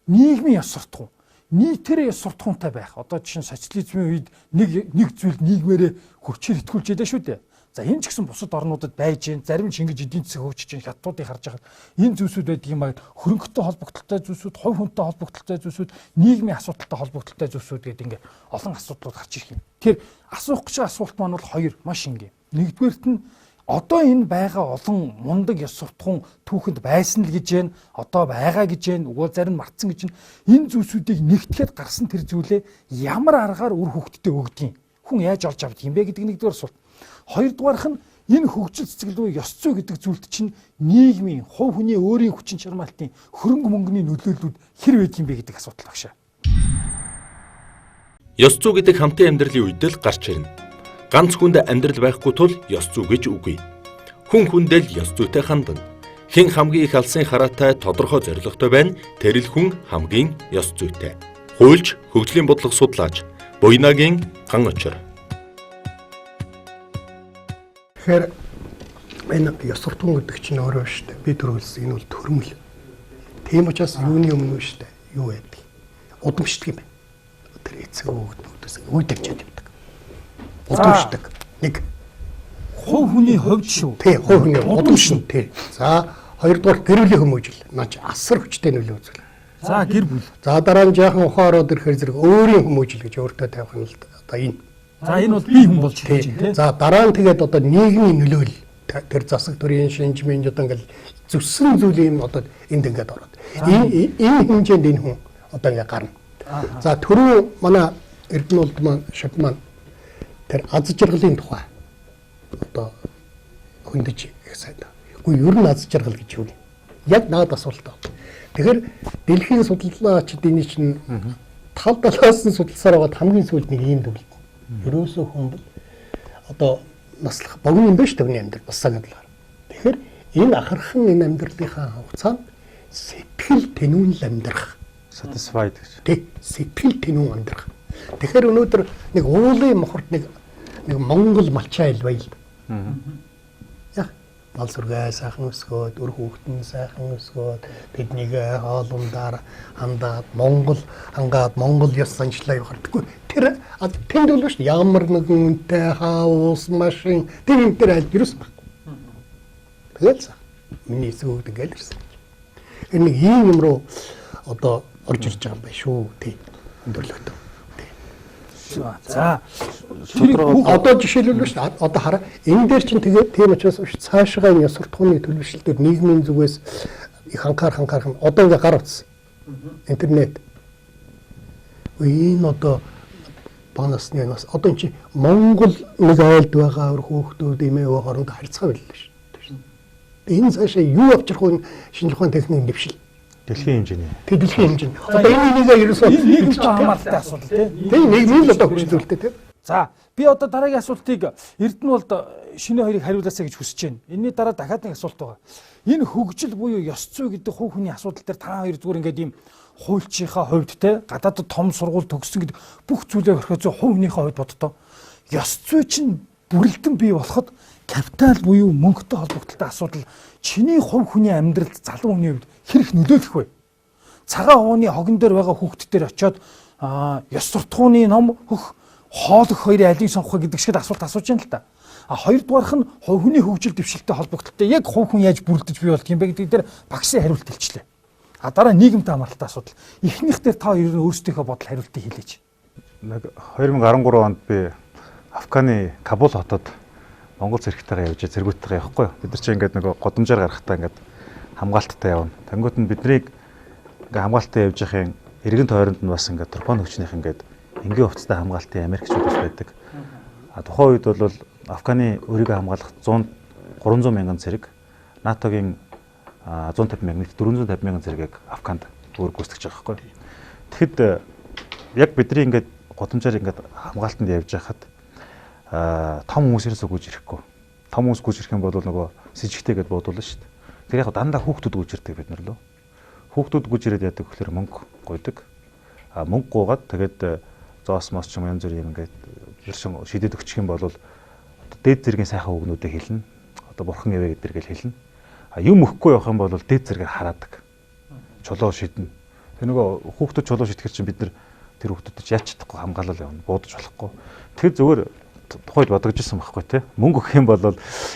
нийгмийн ёс суртахуун, нийтээр ёс суртахуунтай байх. Одоо жишээ нь социализмын үед нэг зүйл нийгмээрээ хүчээр итгүүлж яадаг шүү дээ. За энэ ч гэсэн бусад орнуудад байж гэн зарим шингэж эдийн засаг хөгжиж гэн хятадуудыг харж байхад энэ зүйлсүүд байдаг юм аа хөрөнгөтэй холбогдолтой зүйлсүүд, хувь хүнтэй холбогдолтой зүйлсүүд, нийгмийн асуудалтай холбогдолтой зүйлсүүд гэдэг ингээ олон асуудлууд гарч ирэх юм. Тэгэхээр асуух гэж асуулт маань бол хоёр маш энгийн. Нэгдүгээрт нь одоо энэ байгаа олон мундаг ёс суртахуун түүхэнд байсан л гэж байна. Одоо байгаа гэж байна. Уул зарим мартсан гэж байна. Энэ зүйлсүүдийг нэгтгэхэд гарсан тэр зүйлээ ямар аргаар үр хөвгтдээ өгдгийг хүн яаж олж авд юм бэ гэдэг нэгдүгээр асуулт. Хоёрдугаарх нь энэ хөгжил цэцгэл буюу ёс зүй гэдэг зүйлд чинь нийгмийн, хувь хүний өөрийн хүчин чармаалтын хөрөнгө мөнгөний нөлөөллүүд хэр байдаг юм бэ гэдэг асуудал багшаа. Ёс зүй гэдэг хамтын амьдралын үед л гарч ирнэ. Ганц хүнд амьдрал байхгүй тул ёс зүй гэж үгүй. Хүн хүндэл ёс зүйтэй хандна. Хэн хамгийн их алсын хараатай тодорхой зорилготой байна, тэр л хүн хамгийн ёс зүйтэй. Хуульч, хөгжлийн бодлого судлаач Буйнагийн ган очир. Тэгэхээр энэ ёс суртахуун гэдэг чинь өөрөө шүү дээ. Би төрүүлсэн энэ бол төрмөл. Тийм учраас юуны өмнө шүү дээ. Юу байдаг? Удамшдаг юм байна. Тэр эцэг өвгднүүдээс үе дамжаад явдаг. Удамшдаг. Нэг Хувь хүний хувьд шүү. тий, хувь хүний удамшин тий. За хоёрдугаар гэр бүлийн хүмүүжил. Наач асар хүчтэй нөлөө үзүүлнэ. За гэр бүл. За дараа нь жаахан ухаан ороод ирэхээр зэрэг өөрийн хүмүүжил гэж өөртөө тавих нь л одоо энэ. За энэ бол бие хүн болж ирж байна тий. За дараа нь тэгээд одоо нийгмийн нөлөөлөл тэр засаг төрийн шинжмийн одоо ингээл зүссэн зүйлийн одоо энд ингээд ороод энэ хэмжээнд энэ хүн одоо ингээд гарна. За түрүү манай Эрдэнэлд маань шав маань тэр аз жаргалын тухай одоо хөндөж их сайн. Үгүй ер нь аз жаргал гэж юу вэ? Яг наад асуулт. Тэгэхээр дэлхийн судалгаачид энэ чинь тав талаас нь судалсаар байгаа хамгийн сүүлд нэг юм төвлөд. Ерөөсөө хүн бол одоо наслах богино юм биш төвний амьдрал бас санаадлаар. Тэгэхээр энэ ахархан энэ амьдралынхаа хугацаанд сэтгэл тэнүүн л амьдрах. Satisfied гэж. Тэг сэтгэл тэнүүн амьдрах. Тэгэхээр өнөөдөр нэг уулын мохорт нэг Монгол малчаа ил баял. Яг мал сүргээ сайхан өсгөөд, өр хүүхдэн сайхан өсгөөд, тэднийг хоолундаар хандаад Монгол хангаад Монгол ёс заншлаа явахдаггүй. Тэр тэнд бол шүү ямар нэгэн үнэтэй хаус машин тэр юм дээр аль юус байхгүй. Тэгэл миний эсвүүд ингээл ирсэн. Энэ нэг ийм юм руу одоо орж ирж байгаа юм байна шүү. Тий. Өндөрлөгтөө. За одоо жишээлбэл шүү дээ. Одоо хараа энэ дээр чинь тэгээд тийм учраас цаашгаа энэ ёс суртахууны төлөвшлөлтөд нийгмийн зүгээс их анхаарах юм. Одоо ингээ гар утсан. Интернет. Энэ одоо банасны нас одоо энэ чинь Монгол нэг айлд байгаа өр хүүхдүүд эмээ өвөө хооронд харьцаа байлаа шүү дээ. Энэ цаашаа юу авчрах вэ? Шинжлэх ухааны техникийн дэвшил. Дэлхийн хэмжээний. Тэг дэлхийн хэмжээний. Одоо энэ нэгээ ерөөсөө нийгэмтэй хамааралтай асуудал тий. Тэг нийгмийн л одоо хөгжүүлэлттэй тий. За би одоо дараагийн асуултыг Эрдэнэлд шинэ хоёрыг хариулаасаа гэж хүсэж байна. Энийний дараа дахиад нэг асуулт байгаа. Энэ хөгжил буюу ёс зүй гэдэг хувь хүний асуудал дээр та хоёр зүгээр ингээд ийм хуульчийнхаа хувьд те гадаадд том сургууль төгссөн гэдэг бүх зүйлээ орхиод хувь хүнийхээ хувьд боддоо. Ёс зүй чинь бүрэлдэн бий болоход капитал буюу мөнгөтэй холбогдолтой асуудал чиний хувь хүний амьдралд залуу хүний хувьд хэрэг нөлөөлөх вэ? Цагаан хувийн хогон дээр байгаа хүүхд дээр очиод ёс суртахууны ном хөх хоолох хоёрын алийг сонгох гэдэг шиг асуулт асууж байна л да. Хоёрдугаарх нь хувь хүний хөгжил дэвшилтэй холбогдолтой яг хувь хүн яаж бүрдэж бий болдго юм бэ гэдэг дээр багсын хариулт хэлчихлээ. Дараа нийгэмтэй хамааралтай асуудал. Эхнийх дээр та хоёр өөрсдийнхөө бодол хариултыг хэлээч. Нэг 2013 онд би Афганы Кабул хотод Монгол зэрэгтэйгээ явж зэргүүттэйгээ явахгүй. Бид нар чинь ингээд нэг годамжаар гарахтаа ингээд хамгаалттай явна. Тэнгүүд нь биднийг ингээд хамгаалттай явж байхын эргэн тойронд нь бас ингээд турфан хүчнийх ингээд энгийн хувцастай хамгаалтын Америкчууд бас байдаг. Тухайн үед бол Афганы өөрийгөө хамгаалах 300 мянган зэрэг, НАТОгийн 150 мянган, 450 мянган зэргийг Афганд өөр гүйцэтгэж байгаа байхгүй. Тэгэхэд яг бидний ингээд годамжаар ингээд хамгаалтанд явж байхад том хүмүүс ерөөсөө гүйж ирэхгүй. Том хүмүүс гүйж ирэх юм бол нөгөө с жигтэй гэдээ бодуулна шүү дээ. Тэр яг дандаа хүүхдүүд гүйж ирдэг бид нар лөө. Хүүхдүүд гүйж ирээд яадаг гэхээр мөнгө гуйдаг. Мөнгө гуугаад тэгээд зоос мос ч юм янз бүр юм ингээд ершин шидэд өгчих юм бол дээд зэргийн сайхан үгнүүдээ хэлнэ. Одоо бурхан ивэ гэдэр гэл хэлнэ. Юм өгөхгүй явах юм бол дээд зэрэгээр хараадаг. Чулуу шиднэ. Тэр нөгөө хүүхдүүд чулуу шитгэр чинь бид нар тэр хүүхдүүд ч яаж чадахгүй хамгаалал явна. Буудаж болохгүй. Тэгэхээр зүгээр тухайд бодогж ирсэн байхгүй тий. Мөнгө өгөх юм бол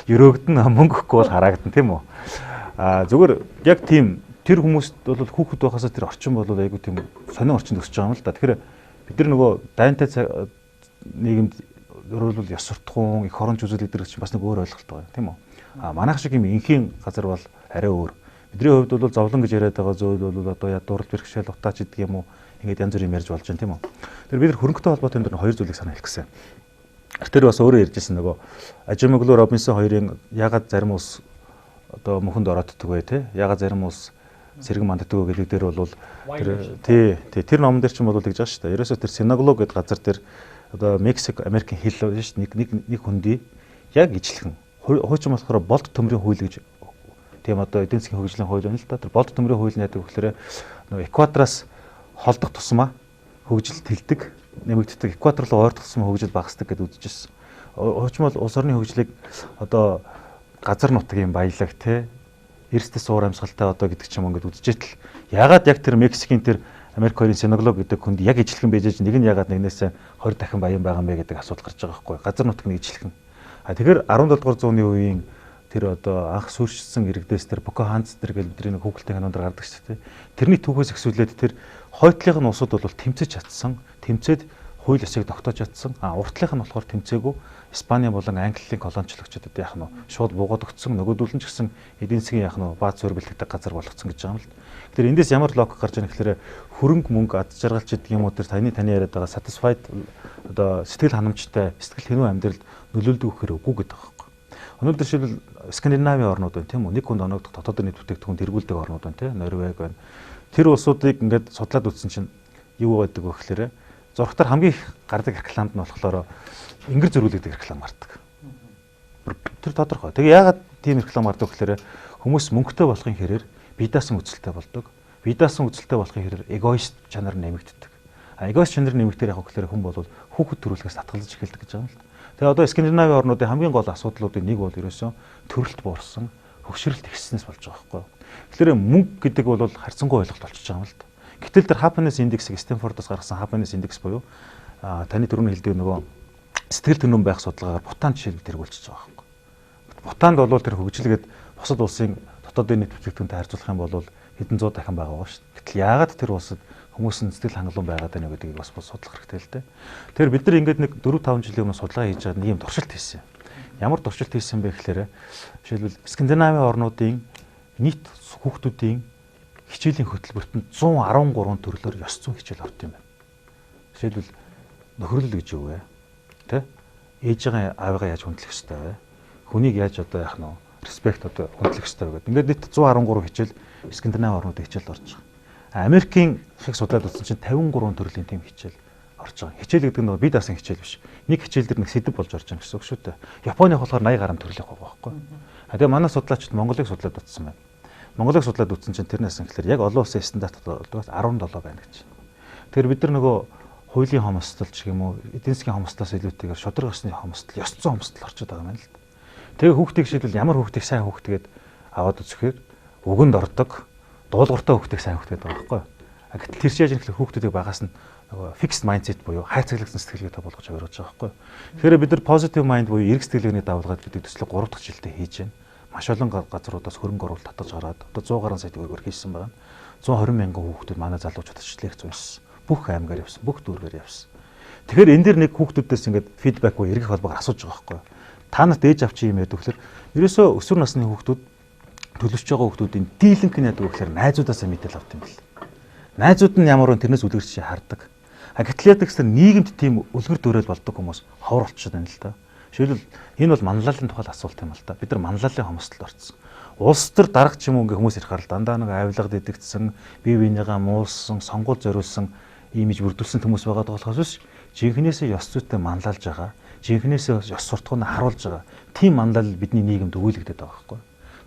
өрөөгдөн мөнгө өгөхгүй бол хараагдана тийм үү. Зүгээр яг тийм тэр хүмүүст бол хүүхэд байхасаа тэр орчин бол айгүй тийм сонин орчинд өсөж байгаа юм л да. Тэгэхээр бид нар нөгөө дайнтай нийгэмд өөрөлдвөл ёс суртахуун, их оронч үзэл гэдэг чинь бас нэг өөр ойлголт байгаа тийм үү. Манайх шиг юм инхийн газар бол арай өөр. Бидний хувьд бол зовлон гэж яриад байгаа зүйл бол одоо ядуурл бэрхшээл утаач гэдэг юм уу ингээд янз бүр юм ярьж болж байна тийм үү. Тэр бид нар хөрөнгөтэй холбоотой энэ хоёр зүйлийг санаа хэлэх гэсэн. Тэр бас өөрөө ярьжсэн нөгөө Ажимогло Робинсон хоёрын ягаад зарим ус одоо мөхөнд орооддаг вэ те? Ягаад зарим ус сэргэн манддаг вэ гэдэг дээр бол тэр номон дээр ч юм бол тэгж байгаа шүү дээ. Ерөөсөө тэр синагог гэдэг газар дээр одоо Мексик, Америкийн хэл шүү дээ. Нэг хүндий яг ижлэхэн хуучин болохоор болд төмрийн хууль гэж тийм одоо эдийн засгийн хөгжлийн хууль байна л да. Тэр болд төмрийн хууль нь яадаг гэхээр нөгөө экватороос холдох тусмаа хөгжилд тэлдэг, нэмэгддэг, экватор руу ойртох тусмаа хөгжил багасдаг гэдээ үзчихсэн. Хуучин бол улс орны хөгжлийг одоо газар нутгийн баялаг те эрсдэс уур амьсгалтай одоо гэдэг ч юм ингээд үзчихэл ягаад яг тэр Мексикийн тэр Америк хоёрын синагог гэдэг хүнд яг ижлэхэн байж нэг нь ягаад нэгнээс 20 дахин баян байгаа юм бэ гэдэг асуудал гарч байгаа байхгүй. Газар нутаг нь ижлэхэн. Тэгэхээр 17 дугаар зууны үеийн тэр одоо анх сүрчсэн иргэдээс тэр Покахонтас тэр гэл бидний нэг хүүхэлдэйн кинонд гардаг шүү дээ. Тэрний түүхээс эхсүүлээд тэр хойтлынх нь усууд бол тэмцэж чадсан. Тэмцээд хууль ёсыг тогтоож чадсан. Уртлынх нь болохоор тэмцээгүй. Испани болон Английн колоничлогчдод яах нь шууд буугаад өгсөн. Нөгөөдөл нь ч гэсэн эдийн засгийн яах нь бааз зөрбөлтөд газар болгоцсон гэж байгаа юм л. Тэгэхээр эндээс ямар логик гарч байгаа гэхээр хөрөнгө мөнгө ад жаргалч гэдэг юм уу тэр таны яриад байгаа satisfied одоо сэтгэл ханамжтай сэтгэл хэнүү амьдралд нөлөөлдөг гэхээр үгүй гэдэг байгаа байхгүй. Өнөөдөр жишээлбэл Скандинавийн орнууд байна тийм үү? Нэг хүнд оногдох дотоодын нийт бүтээгдэхүүн тэргүүлдэг орнууд байна тийм Норвег байна. Тэр улсуудыг ингээд судлаад үзсэн чинь юу байдаг вэ гэхээр зургатаар хамгийн их гардаг рекламд нь болохоор ингэр зөрүүлэгдэг реклам гардаг. Тэр тодорхой. Тэгээ яагаад тийм реклам гардаг гэхээр хүмүүс мөнгөтэй болохын хэрээр бие даасан үзэлтэй болдог. Бие даасан үзэлтэй болохын хэрээр эгоист чанар нэмэгддэг. Эгоист чанар нэмэгдэх яг гэхээр хүн бол хүүхэд төрүүлэхээс татгалзаж эхэлдэг гэж байгаа юм л. Тэгээ одоо Скандинавийн орнуудын хамгийн гол асуудлуудын нэг бол ерөөсөө төрөлт буурсан, хөгшрөлт ихснээс болж байгаа байхгүй. Тэгэхээр мөнгө гэдэг бол харьцангуй ойлголт болчихж байгаа юм л. Гэтэл тэр happiness index-ийг Стэнфордоос гаргасан happiness index буюу таны түрүүний хэлдэг нөгөө сэтгэл төнөөн байх судалгаагаар Бутан жишээл тэргүүлчихэж байгаа байхгүй. Бутанд бол тэр хөгжилгээд бусад улсын дотоодын нийт бүтээгдэхүүнтэй харьцуулах юм бол хэдэн зуун дахин байгаа шүү дээ. Гэтэл яагаад тэр улсад хүмүүс нь сэтгэл хангалуун байгаад байна гэдгийг бас судлах хэрэгтэй л дээ. Тэгэхээр бид нар ингээд нэг 4-5 жилийн өмнө судалгаа хийж байгаа нэг юм туршилт хийсэн. Ямар туршилт хийсэн бэ гэхээр жишээлбэл Скандинавийн орнуудын нийт хүүхдүүдийн хичээлийн хөтөлбөртөнд 113 төрлөөр ёс зүйн хичээл орд юм байна. Жишээлбэл нөхөрлөл гэж юу вэ? Тэ? Ээжийн аавыгаа яаж хүндлэх ёстой вэ? Хүнийг яаж одоо яах нь респект одоо хүндлэх ёстой вэ гэдэг. Ингээд нийт 113 хичээл Скандинави орнуудын хичээл орж байгаа. Америкийн шиг судлаад үзсэн чинь 53 төрлийн тийм хичээл орж байгаа. Хичээл гэдэг нь бие даасан хичээл биш. Нэг хичээл дээр нэг сэдв болж орж байгаа гэсэн үг шүү дээ. Японы болохоор 80 гаруй төрлийн байгаа байхгүй. Тэгээ манай судлаачид Монголыг судлаад утсан байна. Монголыг судлаад үзсэн чинь тэрнээс ихлээр яг олон улсын стандарт болдгоос 17 байна гэж. Тэгэхээр бид нар нөгөө хуулийн хомсдол ч юм уу эдийн засгийн хомсдлоос илүүтэйгээр шудраг ёсны хомсдол, ёс зүйн хомсдол орчод байгаа юм л. Тэгээ хүүхдийг шийдвэл ямар хүүхдийг сайн хүүхдгээд аваад үзэхээр өгөнд ордог, дуулууртай хүүхдийг сайн хүүхдгээд байгаа байхгүй. Гэтэл тэр чинь яаж ихлээр хүүхдүүдийг багаас нь нөгөө fixed mindset буюу хайцаглагдсан сэтгэлгээтэй болгож аваад байгаа байхгүй. Тэгэхээр бид нар positive mind буюу эрг сэтгэлгээний давалгаад гэдэг төслөг 3 дахь жилдээ хийж байна. Маш олон газруудаас хөрөнгө оруулалт татаж гараад одоо 100 гаруй сая төгрөгөөр хийсэн байна. 120 мянган хүүхдүүд манай залуучууд ачлах зүйлсэн. Бүх аймгаар явсан, бүх дүүргээр явсан. Тэгэхээр энэ дэр нэг хүүхдүүдээс ингээд фидбек буюу эргэх холбоог асууж байгаа байхгүй. Та нарт ээж авчи юм яадаг гэхээр ерөөсөө өсвөр насны хүүхдүүд төлөвшөж байгаа хүүхдүүдийн дийлэнх нь яадаг гэхээр найзуудаасаа мэдээл авт юм бэл. Найзууд нь ямар вэ тэрнээс үлгэрч хардаг. Гэтэл яадаг гэхээр нийгэмд тийм үлгэр дуурайл болдог хүмүүс ховор болчиход байна л да. Жишээлбэл энэ бол манлайлалын тухай асуулт юм л да. Бид нар манлайлалын хомсдолд орсон. Улс төр дарга ч юм уу ингээ хүмүүс ирэх харал дандаа нэг авилгад идэгдсэн, бие биенийгаа муулсан, сонгуул зориулсан имиж бүрдүүлсэн хүмүүс байгаад болохоос биш жинхнээсээ ёс зүйтэй манлайлж байгаа, жинхнээсээ ёс суртахуунаа харуулж байгаа тийм манлайлал бидний нийгэмд өгүүлэгдээд байгаа байхгүй.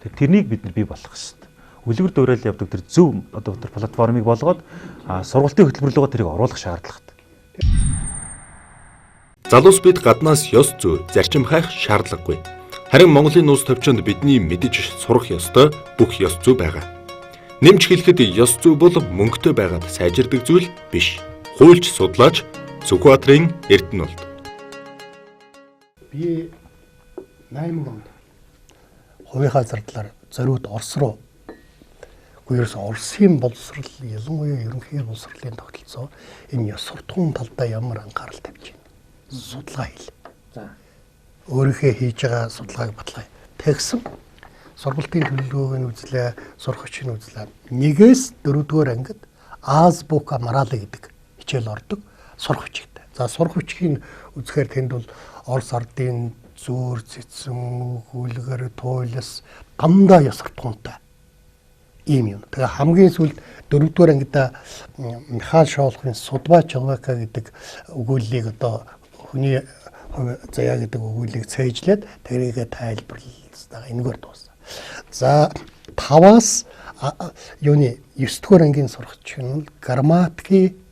Тэгэхээр тэрнийг бид нар бий болгох хэрэгтэй. Үлгэр дуурайл явдаг тэр зөв одоо тэр платформыг болгоод сургалтын хөтөлбөрлөгөө тэрийг оруулах шаардлагатай. Залуус бид гаднаас ёс зүй, зарчим хайх шаардлагагүй. Харин Монголын улс төвчөнд бидний мэдэж сурах ёстой бүх ёс зүй байгаа. Нэмж хэлэхэд ёс зүй бол мөнгөтэй байгаад сайжирдаг зүйл биш. Хуульч судлаач Сүхбаатарын Эрдэнэлт. Би 80 онд хувийнхаа зардлаар зориуд Орос руу гүйрээс Оросын боловсрол ялангуяа ерөнхий боловсролын тогтолцоо энэ ёс суртахуун талдаа ямар анхаарал тавьж байна. Судалгаа хийлээ. За. Өөрийнхөө хийж байгаа судалгааг батлаа. Тэгсэн сургалтын төлөвлөгөөг нь үзлээ, сурах хүчийг үзлээ. 1-ээс 4-р ангид азбука морали гэдэг хичээл ордог сурах хүчтэй. За сурах хүчийг үзэхээр тэнд бол Орос ардын зөөр, цэцэн, хүлгэр, туйлас дандаа ёс суртахуунтай ийм юм. Тэгээ хамгийн сүүлд 4-р ангида Михаил Шолохын судбаа человека гэдэг өгүүллийг одоо хүний заяа гэдэг өгүүллийг цээжлээд тэрийгэ тайлбарлалаа. Энэгээр дууссан. За 5-аас 9-р ангийн сурагч нь грамматикийн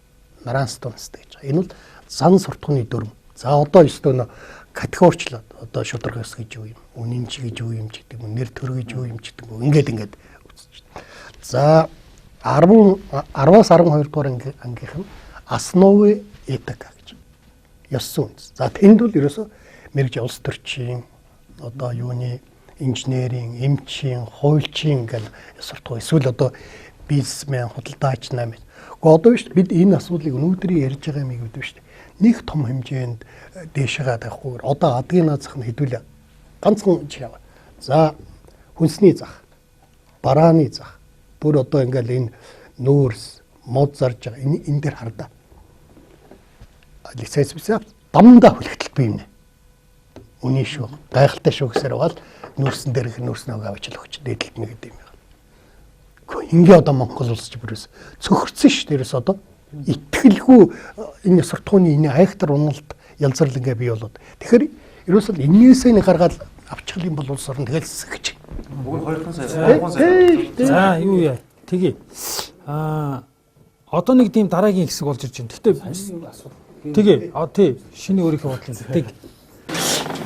наранстонстэй гэж. Энэ бол зан суртахууны дүрм. За одоо ёстой категоричлаад одоо шударгаас гэж юу юм, үнэнч гэж юу юм ч гэдэг юм, нэр төр гэж юу юм ч гэдэг юм. Ингээд үзэж байна. За 10-аас 12 дугаар ангийнх нь основы этика гэж. Ёс зүйн. За тэнд бол ерөөсө мэрэгж улс төрчийн одоо юуны инженерийн, эмчийн, хуульчийн гэл суртахуй эсвэл одоо бизнесмен, худалдаач намын. Гэхдээ одоо биш бид энэ асуудлыг өнөөдрийн ярьж байгаа юм гэдэг биш. Нэг том хэмжээнд дээшээгээ тавихгүйгээр одоо адгийн наазах нь хэдүүлээ. Ганцхан жишээ. За хүнсний зах, барааны зах. Бүр одоо ингээл энэ нүүрс, мод зарж байгаа энэ дээр хардаа. Лиценз бисаа дандаа хүлэгдэл бий юм нэ. Үний шүү. Гайхалтай шүү гэсээр бол нүүрсэн дээр их нүүрс нэг авчил өгч дээдлэлт нэг гэдэг юм байна. Гэхдээ ингээ одоо Монгол улс ч бүрээс цөхөрцөн ш дээрээс одоо итгэлгүй энэ суртахууны энэ айхтар уналт янзрал ингээ бий болоод. Тэгэхээр ерөөсөө энээсээ нэг гаргаад авчих юм бол улс орн тэгэл сэсгэж. Бүгд 2 сая. За юу яа. Тэгээ. Одоо нэг тийм дараагийн хэсэг болж ирж байна. Гэхдээ тэгээ тий шинэ өөрийнхөө бодлын тэг.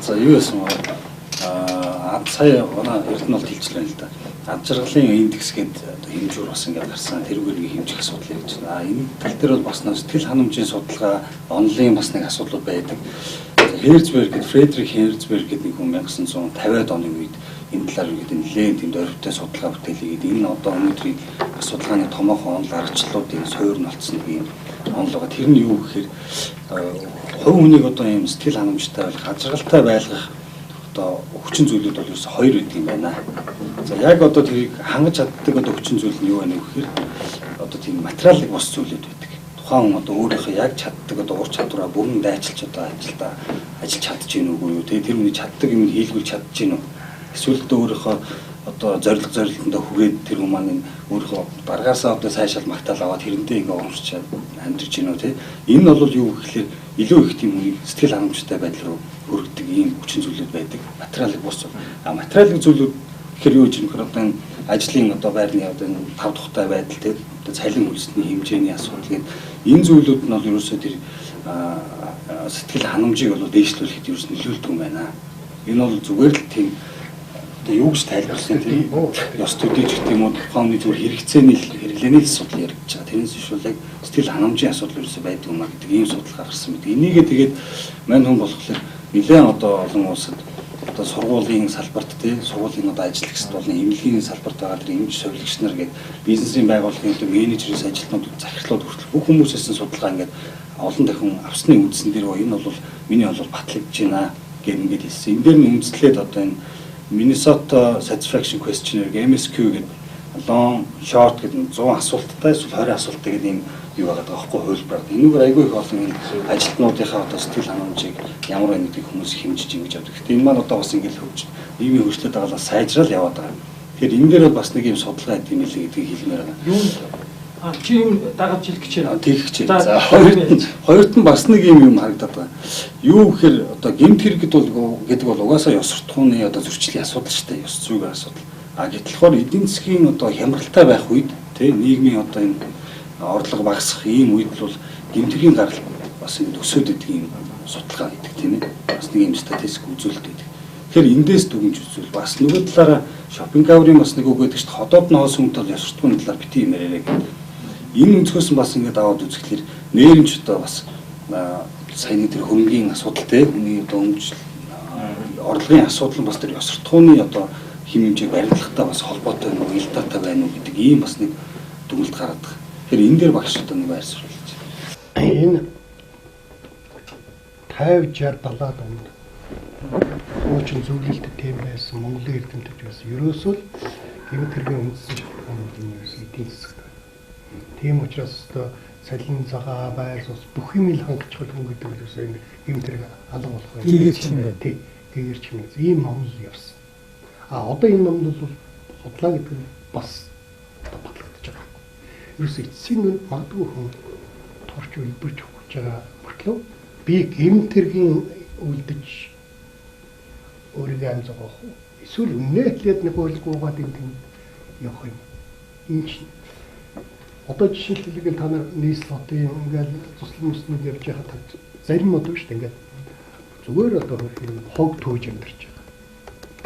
За юу яасан сая Эрдэнэлт хэлжлээ л да. Ад жаргалын индекс гэдэг хэмжүүр бас ингээд гарсан тэрүүгээр нэг хэмжих асуудал гэж байна. Энэ тал дээр бол бас сэтгэл ханамжийн судалгаа, онлайн бас нэг асуудлууд байдаг. Херцберг гэдэг Фредрих Херцберг гэдэг нэг хүн 1950-аад оны үед энэ талаар ингээд нэлээд тийм дөрвтэй судалгаа бүтээлгээд энэ одоо өнөөдрийн судалгааны томоохон онол аргачлалуудын суурь нь олцсон нэг юм онолоо. Тэр нь юу гэхээр хувь хүнийг одоо ийм сэтгэл ханамжтай байх, ад жаргалтай байлгах одоо хүчин зүйлүүд бол ерөөсө хоёр байдаг юм байна. За яг одоо тэрийг хангаж чаддаг одоо хүчин зүйл нь юу вэ гэхээр одоо тийм материалын бос зүйлүүд байдаг. Тухайн хүн одоо өөрийнхөө яг чаддаг одоо ур чадвараа бүрэн дайчилж одоо ажиллаж чадчих нүггүй юу. Тэр хүний чаддаг юм хийлгүүлж чадчих нү. Эсвэл өөрийнхөө одоо зорилгондоо хүрээд тэр хүн маань өөрийнхөө даргаасаа одоо сайшаал магтаал аваад тэрнтэй ингээ урамшиж амьдарч гинөө тий. Энэ бол юу гэхээр илүү их тийм үнийг сэтгэл ханамжтай байдал руу хүргэдэг ийм хүчин зүйлүүд байдаг. Материалын бус. Материалын зүйлүүд гэхээр юу гэж юм хэрэг одоо ажлын одоо байрны одоо тав тухтай байдал тий. Одоо цалин хөлсний хэмжээний асуудал гэдэг энэ зүйлүүд нь бол ерөөсөө тэр сэтгэл ханамжийг бол дээшлүүлэхэд ерөөс нөлөөлдөг юм байна. Энэ бол зүгээр л тийм одоо юу гэж тайлбарласан тийм ёс төдийч гэх юм уу тухайн зүгээр хэрэгцээний хэрэглээний асуудал яригдж байгаа. Тэрнээс биш бол яг сэтгэл ханамжийн асуудал ерөөсөө байдаг юм а гэдэг ийм судалгаа гарсан мэт. Энийгээ тэгээд мань хүн болохоор нэлээд одоо олон улсад одоо сургуулийн салбарт тий сургуулийн одоо ажиллагчид болон эмнэлгийн салбарт байгаа тэр эмч совилогч нар гэдэг бизнесийн байгууллагын одоо менежерээс ажилтнууд захирлууд хүртэл бүх хүмүүсээс судалгаа ингээд олон дахин авсны үндсэн дээр энэ бол миний бол батлагдж байна гэх ингээд хэлсэн. Энэ дээр нь үндэслээд одоо энэ Minnesota Satisfaction Questionnaire MSQ гэдэг long short гэдэг 100 асуулттай эсвэл 20 асуулттай гэдэг юм юу байгаа даахгүй хөлбөр. Энэгээр айгүй их олон ажилтнуудынхаа одоо сэтгэл ханамжийг ямар байна гэдэг хүмүүс хэмжиж ингэж явдаг. Гэтэ энэ маань одоо бас ингэж хөгж нийгмийн хөгжлөд байгаа сайжрал яваад байгаа. Тэгэхээр энэ дээр бол бас нэг юм судалгаа хийх юм лээ гэдгийг хэлмээр байна. Чи юм дагаж хэлэх гэж байна. Тэгэх гэж. За, За хоёрт нь бас нэг юм харагдаад байгаа. Юу гэхээр одоо гэмт хэрэг гэдэг бол угаасаа ёс суртахууны одоо зөрчлийн асуудал шүү дээ. Ёс зүйн асуудал. Гэтэл болохоор эдийн засгийн одоо хямралтай байх үед нийгмийн одоо энэ орлого багасах ийм үед бол гэмт хэргийн гарал бас ингэ төсөөд идэг юм судалгаа гэдэг тийм ээ. Бас нэг юм статистик үзүүлэлт гэдэг. Тэгэхээр эндээс дүгнж үзвэл бас нөгөө талаараа Шопенгауэрийн бас нэг үг гэдэг чинь ходоод нь хоос хүнтэй ёс суртахууны талаар бити юм яриараа гэдэг. Энэ өнцгөөс нь бас ингээд аваад үзэхлээр нэрнч одоо бас саяны тэр хөрөнгөний асуудал те хүний одоо өмжил орлогын асуудал нь бас тэр ёс суртахууны одоо хэм хэмжээг баримтлахтай бас холбоотой нэг уялдаатай байна уу гэдэг ийм бас нэг дүгнэлт гараад байгаа. Тэгэхээр энэ дээр багш одоо нэг байр суурилж байна. Энэ 50 60 70-аад онд уучин зөвлөлт тийм байсан Монголын эрдэмтэд байсан. Ерөөсөө л гэмт хэргийн үндсэн шалтгаанууд нь эдийн засаг. Тийм учраас одоо салин цагаа байр сус бүх юм л хангалтчгүй хүн гэдэг нь үсээ гэмт хэрэг алга болох байх. Тийм гэгэрч юм. Ийм ном явсан. Одоо энэ номд бол худлаа гэдэг нь бас батлагдаж байгаа. Ерөөсөө эцсийн нь магадгүй хүн торч үлбэрч өгч байгаа мөртлөө би гэмт хэргийн үлдэж өөрийгөө амжаах уу? Эсвэл үнэхээр нэг үйлгүйгээд энэ явах юм. Энэ чинь одоо жишээлбэл та нар нийслэлтийн ингээл туслан мөснүүд явж байхад зарим мод шүү дээ ингээд зүгээр одоо хог төөж амьдарч байгаа.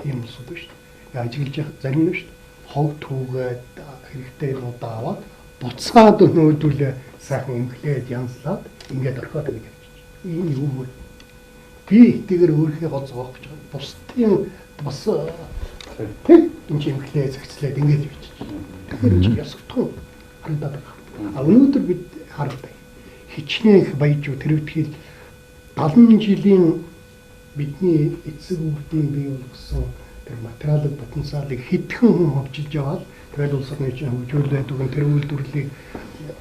Тийм усуд шүү дээ. Ажиглаж явах зарим нь шүү дээ. Хог түүгээд хэрэгтэй юмудаа аваад буцаад өнөөдөлөө сайхан имглээд янзлаад ингээд орхиод ингэж явчих. Энэ юу вэ? Би тэгэр өөрийнхөө гоцгоох гэж байгаа. Бусдын бас энэ имглээ зэгцлээд ингэж явчих. Тэгэхээр чи ясгтгүй харагдаад байгаа. Өнөөдөр бид харагдаа. Хичнээн их баяжуу тэрвэтгийл 70 жилийн бидний эцэг өвдийн бий болгосон тэр материалын потенциалыг хэдхэн хүн хөвжилж яваад тэгээд улс орны хөгжүүлээд өгөн тэр үйлдвэрлэлийг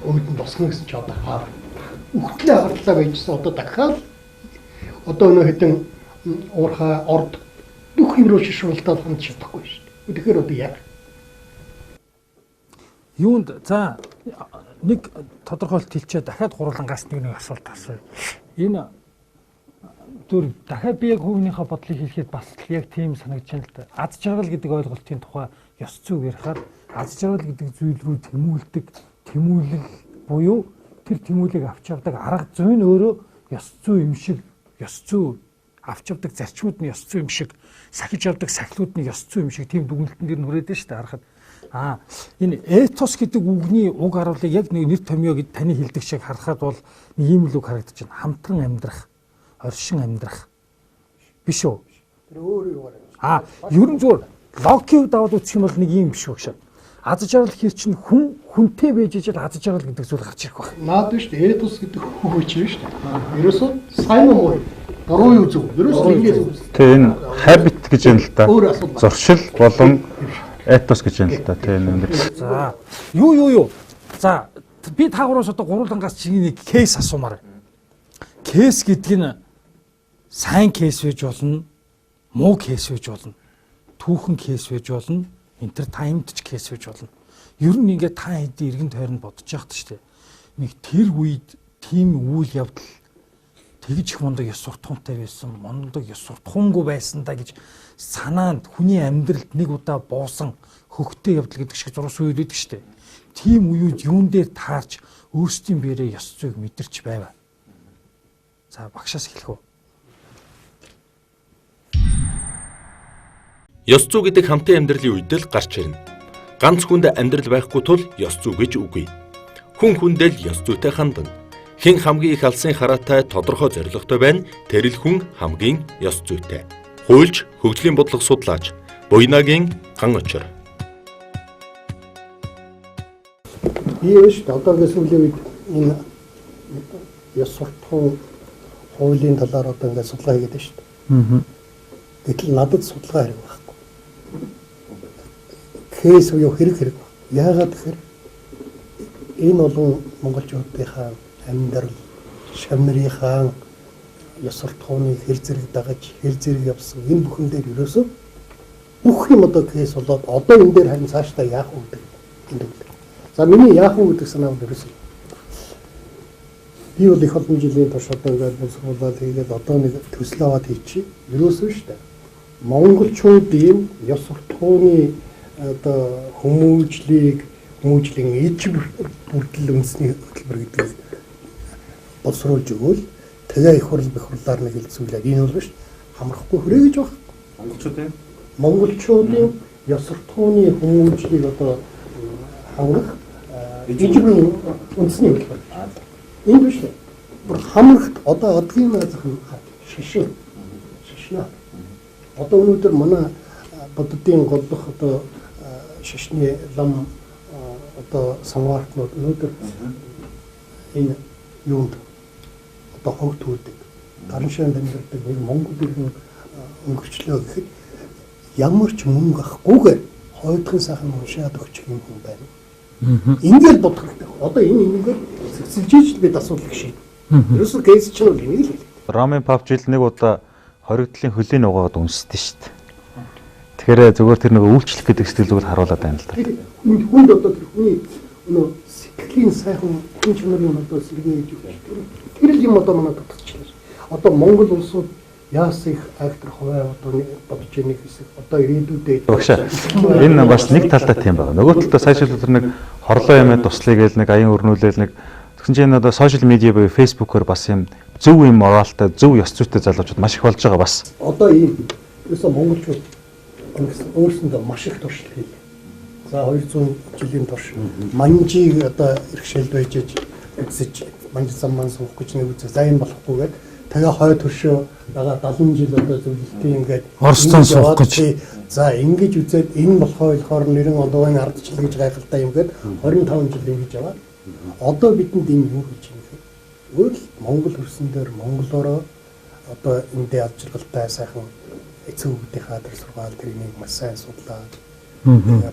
өөдөн босгоно гэсэн чи одоо хаа. Үхтлээ хардлаа байжсан одоо дахиад одоо нөө хэдэн уурхай орд бүх юм руу шишруултаад хандж чадахгүй шүү дээ. Тэгэхээр одоо яг Юунд за нэг тодорхойлт хэлчээ дахиад гурвангаас нэг асуулт асууя. Энэ зүр дахиад би яг хувийнхаа бодлыг хэлэхэд бас яг тийм санагдаж байна л да. Аз жаргал гэдэг ойлголтын тухай ёс зүйг ярихаар аз жаргал гэдэг зүйл рүү тэмүүлэг буюу тэр тэмүүлгийг авч явдаг арга зүй нь өөрөө ёс зүй юм шиг ёс зүй авч явдаг зарчмууд нь ёс зүй юм шиг сахиж явдаг сахилууд нь ёс зүй юм шиг тийм дүгнэлтэн дэр нүрээд шүү дээ харахад. Энэ этос гэдэг үгний уг харуулыг яг нэг нэр томьёо гэж таны хэлдэг шиг харахад бол нэг ийм л үг харагдаж байна. Хамтран амьдрах, оршин амьдрах биш үү? тэр өөр юу гараа. Ерөн зүгээр логикийг даваад үзэх юм бол нэг юм биш үү гэж. Аз жаргал хэр чинь хүнтэй байж ижил аз жаргал гэдэг зүйл гарч ирэх баг. Наад нь шүү дээ. Этос гэдэг хөөч юм шүү дээ. Ерөөсөө сайн уу? Буруу юу зөв? Ерөөсөө ингэж. Тэгээ энэ habit гэж юм л та. Зуршил болон этос гэж юм л та. Тэгээ. За. Юу. За би та гураас одоо гурвангаас чинь нэг кейс асуумаар. Кейс гэдэг нь сайн кейс байж болно, муу кейс байж болно, түүхэн кейс байж болно, entertainment кейс байж болно. Ер нь ингээд та хэдийн иргэн тойронд бодож яхад шүү дээ. Нэг тэр үед тийм үйл явдал тэгж их мундаг ёс суртахуунтай байсан, мундаг ёс суртахуунгүй байсан да гэж санаанд хүний амьдралд нэг удаа буусан хөхтэй явдал гэдэг шиг зурус үйл өгдөг шүү дээ. Тийм үеуд юун дээр таарч өөрсдийн биерээ ёс зүйг мэдэрч байваа. За багшаас эхлэх үү. Ёс зүй гэдэг хамтын амьдралын үед л гарч ирнэ. Ганц хүнд амьдрал байхгүй тул ёс зүй гэж үгүй. Хүн хүндэл ёс зүйтэй хандана. Хэн хамгийн их алсын хараатай тодорхой зорилготой байна, тэр л хүн хамгийн ёс зүйтэй. Хуульч, хөгжлийн бодлого судлаач Буйнагийн ган очир. Би өш одоогийн сүүлийн үед энэ ёс суртахуун хуулийн талаар одоо ингээд судалгаа хийгээд байна шүү дээ. Гэтэл надад судалгаа хэрэг байхгүй. Кейс уу хэрэг. Яагаад гэхээр энэ олон монголчуудынхаа амьдрал, шамрынхаа ёс суртахууны хэр зэрэг дагаж, хэр зэрэг явсан энэ бүхэн дээр ерөөсөө бүх юм одоо кейс болоод одоо энэ дээр харин цаашдаа яах вэ гэдэг. За миний яах вэ гэдэг санаа бол ерөөсөө би бол их олон жилийн турш одоо ингээд боловсруулаад тэгээд одоо нэг төсөл аваад хийчих. Ерөөсөө шүү дээ. Монголчуудын ёс суртахууны одоо хүмүүжлийн иж бүрдэл үндэсний хөтөлбөр гэдгийг боловсруулж өгвөл тэгээ их хурл бэх хурлаар нэг хэлцүүлээд энэ бол биш хамрахгүй хүрээ гэж баг. Монголчуудын ёс суртахууны хүмүүжлийг одоо хангах иж үндэсний хөтөлбөр. Энэ биш үү? Бүр хамрахт одоо одгийн назхан шишнэ. Одоо өнөөдөр манай боддын голдох одоо шишний лам одоо самвартнууд өнөөдөр энэ юунд одоо хогт үүдэг гарын шин дамжирдаг нэг Монгол иргэн өнгөрчлөө гэхэд ямар ч мөнгө авахгүйгээр хойдхын сайхан уншаад өгчих юм хүн байна. Ингээд бодох хэрэгтэй. Одоо энэ ингээд сэлжиж бид асуудлыг шийд. Ерөөсөө кейс чинь бол энийг л хэлээ. Рамын пап жил нэг удаа хоригдлын хөлийн угаагаад үнсдэн шүү дээ. Тэгэхээр зүгээр тэр нэг үйлчлэх гэдэг сэтгэл зүгээр харуулад байна л да. Хүнд одоо тэр хүний сэтгэлийн сайхан хүн чанарын одоо сэргээж өгч. Тэр л юм одоо манай татчихлаа. Одоо Монгол улсууд яас их актер хуваа одоо бодож байгаа нэг хэсэг одоо ирээдүйдээ энэ бас нэг талтай тийм байна. Нөгөө талдаа сая шил тэр нэг хорлоо юмэд туслая гээл нэг аян өрнүүлээл нэг тэгсэн чинь одоо сошиал медиа буюу фэйсбүүкээр бас юм зөв юм моралтай зөв ёс зүйтэй залуучууд маш их болж байгаа бас. Одоо ийм ерөөсөө монголчууд өөрсөндөө маш их туршилт хийлээ. За 200 жилийн турш манжийг одоо иргэшэлд байж үзэж манж замман суух гэж нэг үзээ за юм болохгүйгээд тэгээ хой төршөө байгаа 70 жил одоо зөвлөлтийн ингээд Орцон суух гэж за ингэж үзээд энэ болохоор 90 ондоогийн ардчлал гэж гайхалтай юм гээд 25 жил ингэж яваа. Одоо бидэнд энэ юу гэж юм бэ? Өөр л Монгол хөрсөн дээр монголоор одоо эндээ ажиргалтай сайхан эцэг үүдийнхаа тэр сургаал тэрнийг маш сайн судлаад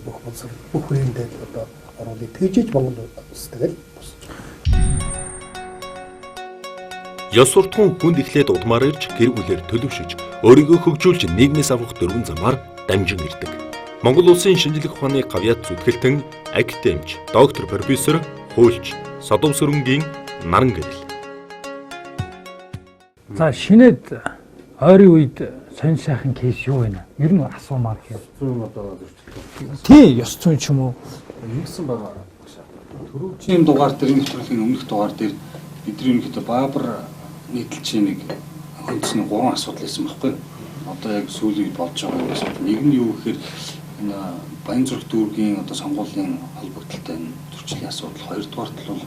бүх боловсрол бүх үеиндээ одоо оруулаад тэгжиж Монгол улстай л босч. Ёс суртахуун хүнд эхлээд удмаар ирж гэр бүлээр төлөвшөж өөрийгөө хөгжүүлж нийгмээс авах дөрвөн замаар дамжин ирдэг. Монгол улсын шинжлэх ухааны гавьяат зүтгэлтэн академич, доктор профессор, хуульч, Содов Сүрэнгийн Наран гэрэл. За шинээд ойрын үед сонь сайхан кейс юу вэ? Ер нь асуумаар хэрэг. Зүүн одоо зөрчил. Тий, ёс зүйн ч юм уу? Ингэсэн байгаа. Төрөвчийн дугаар дээр нэвтрүүлгийн өмнөх дугаар дээр бидний ерөнхийдөө Баабар нийтлэлчийн нэг хөндсөний 3 асуудал байсан байхгүй. Одоо яг сүүлийн болж байгаа асуудал. Нэг нь юу гэхээр энэ Баянзүрх дүүргийн одоо сонгуулийн холбогдлолтой энэ зөрчлийн асуудал. Хоёрдугаарт л бол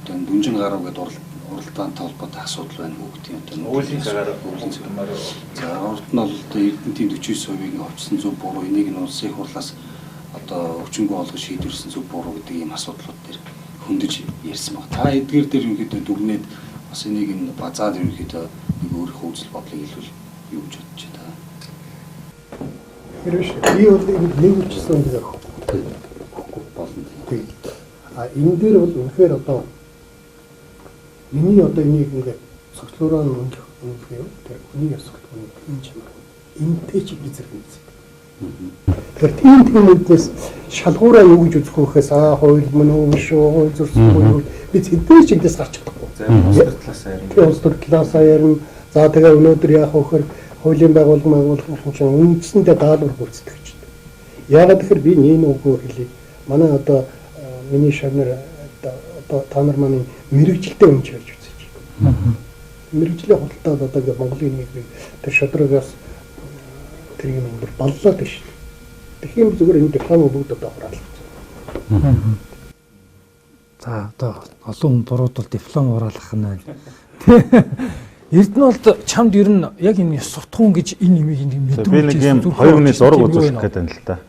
одоо энэ Дүнжин гарав гэдэг уралдаантай холбоотой асуудал байна уу гэдэг юм. Уулийн цагаараа уулийн цагаар. За урд нь бол одоо Эрдэнэтийн 49%-ийг авчсан зөв буруу энийг нь улсын хурлаас одоо өвчнөгөө олгож шийдвэрлсэн зөв буруу гэдэг ийм асуудлууд дээр хөндөж ярьсан баг. Та эдгээр дээр ерөнхийдөө дүгнээд бас энийг нь базаад ерөнхийдөө нэг өөрийнхөө үзэл бодлыг хэлвэл юу гэж бодож байна? Хэрвээ би бол нэг үчсэн гэдэг болно. Энэ дээр бол үнэхээр одоо миний одоо энийг ингээд цогцлоороо нөлөх юм тэр хүний ёс суртахууны энэ чанар энтэй ч би зэрэг үздэг. Тэгэхээр тийм юмнуудаас шалгуураа юу гэж үзэх вэ гэхээс хууль мөн үү шүү хууль зөрчил бид хэдэн чигдээс гарч чадахгүй. улс талаасаа ярина. Тэгээ улс талаасаа ярина. За тэгээ өнөөдөр яах вэ гэхээр хуулийн байгууллагын чинь үндсэндээ даалгавар гүйцэтгэж байна. Яагаад тэгэхээр би нэг үгүй хэлье. Манай одоо миний шавнар одоо та нар маань мэрэгжилтэй өмч байж үзэж байна. Мэрэгжлийн худалдаад одоо ингээд Монголын нийгмийг тэр шодрогоос тэр юм бүр баллаад байна шүү. Тэгэхээр зүгээр энэ диплом бүгд одоо хураалж. За одоо олон хүн буруудвал диплом хураалгах нь байна. Эрдэнэ бол чамд ер нь яг энэ ёс суртахуун гэж энэ юмыг мэдүүлж би нэг юм хоёр хүний зураг үзүүлэх гээд байна л да.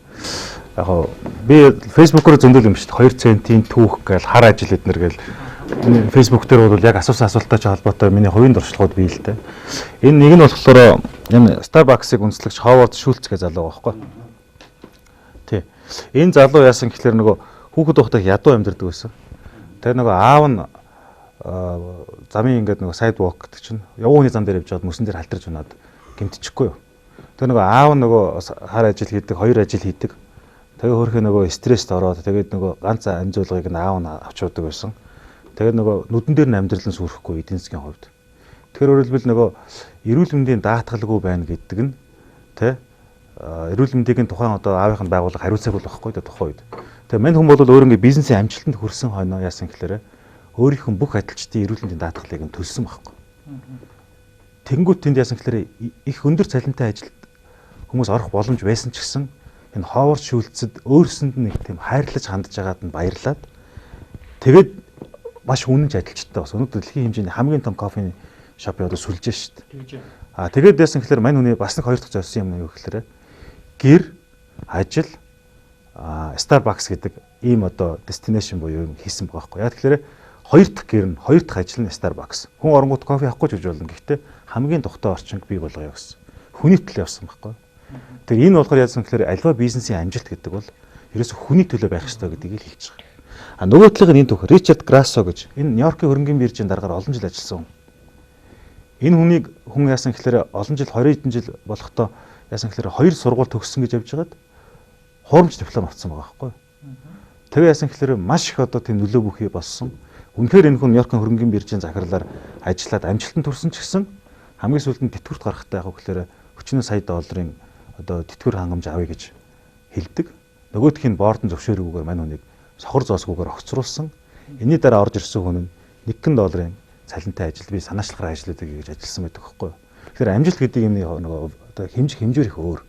Яг хоо би фэйсбүүкээр зөндөл юм шүү дээ. 2 центийн түүх гээл хар ажил эднэр гээл энэ фэйсбүүк дээр бол яг асуусан асуулттай ч холбоотой миний хувийн туршлагууд бий л дээ. Энэ нэг нь болохоор энэ Starbucks-ыг үндэслэгч Ховард Шүлц гэж залуу байхгүй. Тий. Энэ залуу яасан гэхэлэр нөгөө хүүхэд ухтай ядуу амьдэрдэг байсан. Тэгээ нөгөө аав нь замын ингээд нөгөө сайдвок гэдэг чинь явгууны зам дээр явж байгаад мөсөн дээр халтарч унаад гэмтчихгүй юу. Тэгээ нөгөө аав нөгөө хар ажил хийдэг, хоёр ажил хийдэг. Тэгээ хөрхөө нөгөө стресст ороод тэгээд нөгөө ганц амжуулгыг нь аав нь авчуудаг байсан. Тэгээд нөгөө нүдэн дээр нь амьдрал нь сүрхэхгүй эдийн засгийн хувьд. Тэгэхээр өөрөлдвөл нөгөө эрүүл мэндийн даатгалгүй байна гэдэг нь тэ эрүүл мэндийн тухайн одоо аавынх нь байгууллага хариуцаагүй байхгүй тэ тухайн үед. Тэгээ мань хүн бол өөрөө ингээ бизнесийн амжилтанд хүрсэн хойноо яасан гэхээр өөрийнх нь бүх адилчдын эрүүл мэндийн даатгалыг нь төлсөн байхгүй. Тэнгүүт тэнд яасан гэхээр их өндөр цалинтай ажилд хүмүүс орох боломж байсан ч гэсэн энэ хоовор шүүлцэд өөрсөнд нь нэг тийм хайрлаж хандж байгаад нь баярлаад тэгээд маш үнэнч адилчтай бас өнөөдөр дэлхийн хэмжээний хамгийн том кофений шопыг одоо сүлжээ шүү дээ. Тэгээд яасан гэхээр мань хүний бас нэг хоёр дахь зорьсон юм юу гэхээр гэр ажил Starbucks гэдэг ийм одоо destination буюу юм хийсэн байгаа байхгүй. Яг тэгэхээр хоёр дахь гэр нь хоёр дахь ажил нь Starbucks. Хүн оронгууд кофе авахгүй ч гэж болно. Гэхдээ хамгийн тухтай орчинг бий болгоё гэсэн. Хүний төлөө явсан байхгүй. Тэр энэ болохоор яасан гэхээр альва бизнесийн амжилт гэдэг бол ерөөсө хүний төлөө байх ёстой гэдгийг хэлж байгаа. Нөгөө талыг нь энэ түүх Ричард Грассо гэж энэ Нью-Йоркийн хөрөнгөний биржийн дараагаар олон жил ажилласан хүн. Энэ хүнийг хүн яасан гэхээр олон жил 20 хэдэн жил болохдоо яасан гэхээр хоёр сургууль төгссөн гэж явж байгаад хуурамч диплом авсан байгаа байхгүй. Тэгээ яасан гэхээр маш их одоо тийм нөлөө бүхий болсон. Үнэхээр энэ хүн Нью-Йоркийн хөрөнгөний биржийн захирлаар ажиллаад амжилтанд хүрсэн ч гэсэн хамгийн сүүлд нь тэтгэврт гарахтай яг гэхээр $40 сая одоо тэтгэвэр хангамж авъя гэж хэлдэг. Нөгөөх нь боордон зөвшөөрөхгүйгээр мань хүнийг сохор зоосгүйгээр огцруулсан. Энийний дараа орж ирсэн хүн нь $1 цалинтай ажил би санаачлахаар ажилладаг гэж ажилласан байдаг байхгүй юу. Тэгэхээр амжилт гэдэг юм нэг одоо хэмжээр их өөр.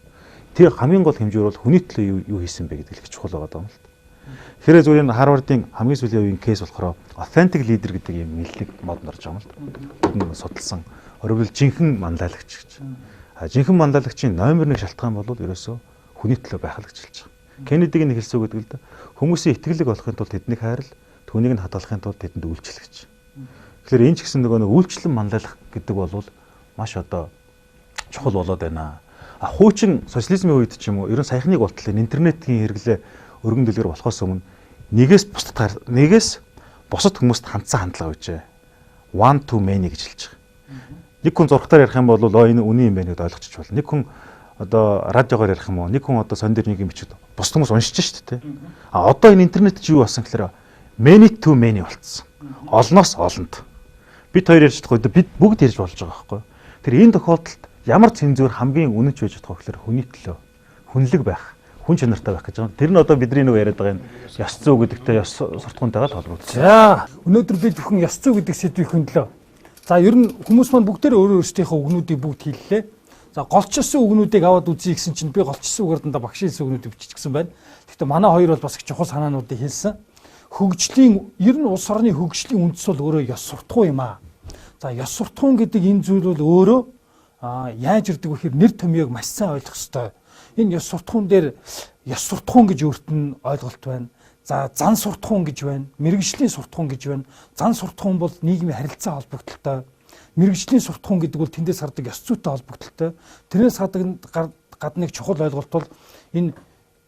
Тэр хамгийн гол хэмжээр бол хүний төлөө юу хийсэн бэ гэдэг л чухал байгаа юм л та. Тэгэхээр зүгээр энэ Харвардын хамгийн сүүлийн үеийн кейс болохоор authentic leader гэдэг юм нэлээд модд орж байгаа юм л та. Бүгд судалсан. Өөрөөр хэлбэл жинхэнэ манлайлагч гэж. Жинхэнэ манлайлагчийн номер 1 шалтгаан бол ерөөсөө хүний төлөө байх л гэж хэлж байгаа. Кеннедигийн нэг хэлсэн үг гэдэг л да. Хүмүүсийн итгэлэг болохын тулд тэднийг хайрал, түүнийг нь хадгалахын тулд тэдэнд үйлчлэл гэж. Тэгэхээр энэ ч гэсэн нөгөө үйлчлэн манлайлах гэдэг бол маш одоо чухал болоод байна. Хуучин социализмын үед ч юм уу ерөн саяхныг болтлоо интернетийн хэрэглээ өргөн дэлгэр болохоос өмнө нэгээс бусад хүмүүст хандсан хандлага байжээ. One to many гэж хэлж байгаа. Нэг хүн зургатаар ярих юм бол энэ үний юм байна гэдээ ойлгочих болно. Нэг хүн одоо радиогоор ярих юм уу? Нэг хүн одоо сон дээр нэг юм бичээд бусад хүмүүс уншиж шүү дээ. Одоо энэ интернет чи юу болсон гэхээр many to many болцсон. Олноос олонд. Бид хоёр ярьж байгаа үед бид бүгд ярьж болж байгаа байхгүй. Тэр энэ тохиолдолд ямар цензуур хамгийн үнэнч байж байгаа гэхээр хүний төлөө хүнлэг байх, хүн чанартай байх гэж байгаа. Тэр нь одоо бидний нөгөө яриад байгаа энэ ёс зүй гэдэгтэй ёс суртахуунтайгаа толгойдсон. За өнөөдөр бид бүхэн ёс зүй гэдэг сэдвийг хөндлөө. За ер нь хүмүүс маань бүгдээрээ өөрөө өөрсдийнхөө үгнүүдийг бүгд хэллээ. За голчсон үгнүүдийг аваад үзье гэсэн чинь би голчсон үгээр дандаа багшийн үгнүүдийг биччихсэн байна. Гэхдээ манай хоёр бол бас их чухал санаануудыг хэлсэн. Хөгжлийн ер нь улс орны хөгжлийн үндэс бол өөрөө ёс суртахуун юм аа. За ёс суртахуун гэдэг энэ зүйл бол өөрөө яаж ирдэг вэ гэхээр нэр томьёог маш сайн ойлгох ёстой. Энэ ёс суртахуун дээр ёс суртахуун гэж өөрт нь ойлголт байна. За зан суртахуун гэж байна. Мэргэжлийн суртахуун гэж байна. Зан суртахуун бол нийгмийн харилцаа холбогдлолтой. Мэргэжлийн суртахуун гэдэг бол тэндээс гардаг ёс зүйтэй холбогдлолтой. Тэрнээс гадна нэг чухал ойлголт бол энэ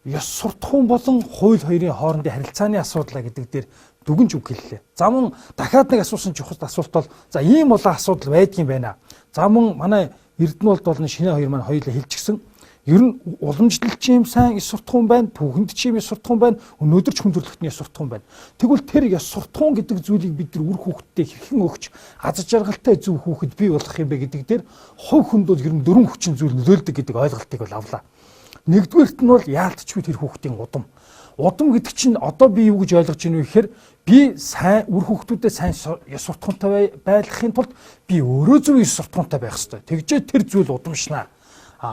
ёс суртахуун болон хууль хоёрын хоорондын харилцааны асуудал гэдэг дээр дүгнж үг хэллээ. За мөн дахиад нэг асуусан чухал асуулт бол за ийм олон асуудал байдгийн байна. За мөн манай Эрдэнэболд бол шинэ хоёр маань хоёулаа хэлчихсэн. Ер нь уламжлалч юм сайн ёс суртахуун байна, түүхэнд ч юм ёс суртахуун байна, өнөөдөр ч хүн төрөлхтний ёс суртахуун байна. Тэгвэл тэр ёс суртахуун гэдэг зүйлийг бид нар үр хүүхдтэй хэрхэн өгч аз жаргалтай зөв хүүхэд бий болох юм бэ гэдэг дээр хувь хүнд бол ер нь дөрвөн хүчин зүйл нөлөөлдөг гэдэг ойлголтыг бол авлаа. Нэгдүгээрт нь бол яалтчгүй тэр хүүхдийн удам. Удам гэдэг чинь одоо би юу гэж ойлгож байна вэ гэхээр би сайн үр хүүхдүүдэд сайн ёс суртахуунтай байлгахын тулд би өөрөө зөв ёс суртахуунтай байх ёстой. Тэгжээ тэр зүйл удамшнаа.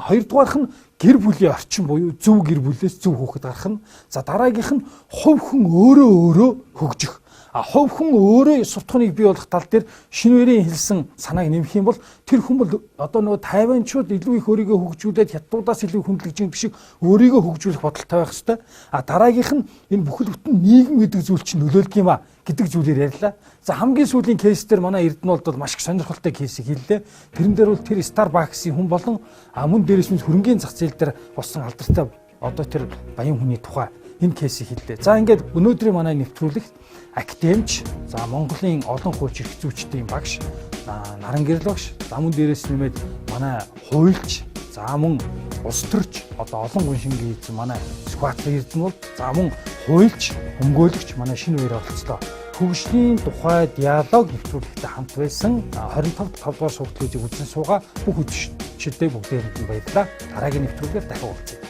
Хоёрдугаарх нь гэр бүлийн орчин буюу зөв гэр бүлээс зөв хүүхэд гарах нь. За дараагийнх нь хувь хүн өөрөө хөгжих. Хувь хүн өөрөө суртахууныг бий болгох тал дээр шинэ үеийн хэлсэн санааг нэмэх юм бол тэр хүн бол одоо нөгөө тайванчууд илүү их өөрийгөө хөгжүүлээд хятадуудаас илүү хүндлэгж юм шиг өөрийгөө хөгжүүлэх бодолтой байх хэвээр. Дараагийнх нь энэ бүхэл бүтэн нийгэм гэдэг зүйл чинь нөлөөлдөг юм а гэдэг зүйлээр ярьлаа. За хамгийн сүүлийн кейс дээр манай Эрдэнэболд бол маш их сонирхолтой кейсийг хэллээ. Тэрэн дээр бол тэр Starbucks-ийн хүн болон мөн дээрээс нь хөрөнгөний зах зээл дээр болсон алдартай одоо тэр баян хүний тухай энэ кейсийг хэллээ. За ингээд өнөөдрийн манай нэвтрүүлэгт академич, за Монголын олон хуульч эрх зүйчдийн багш, Наран Гэрэл багш, за мөн дээрээс нэмээд манай хуульч, за мөн улс төрч одоо олон гүн шингийн эзэн манай Скват Эрдэнэ бол за мөн хуульч, өмгөөлөгч манай шинэ үеэр оролцлоо. Хөгжлийн тухай диалог нэвтрүүлэгтэй хамт байсан 25 дугаар сургалтын үзэн суугаа бүх үзэгчдэд бүгдээрэнд нь баярлалаа. Дараагийн нэвтрүүлгээр дахин уулзъя.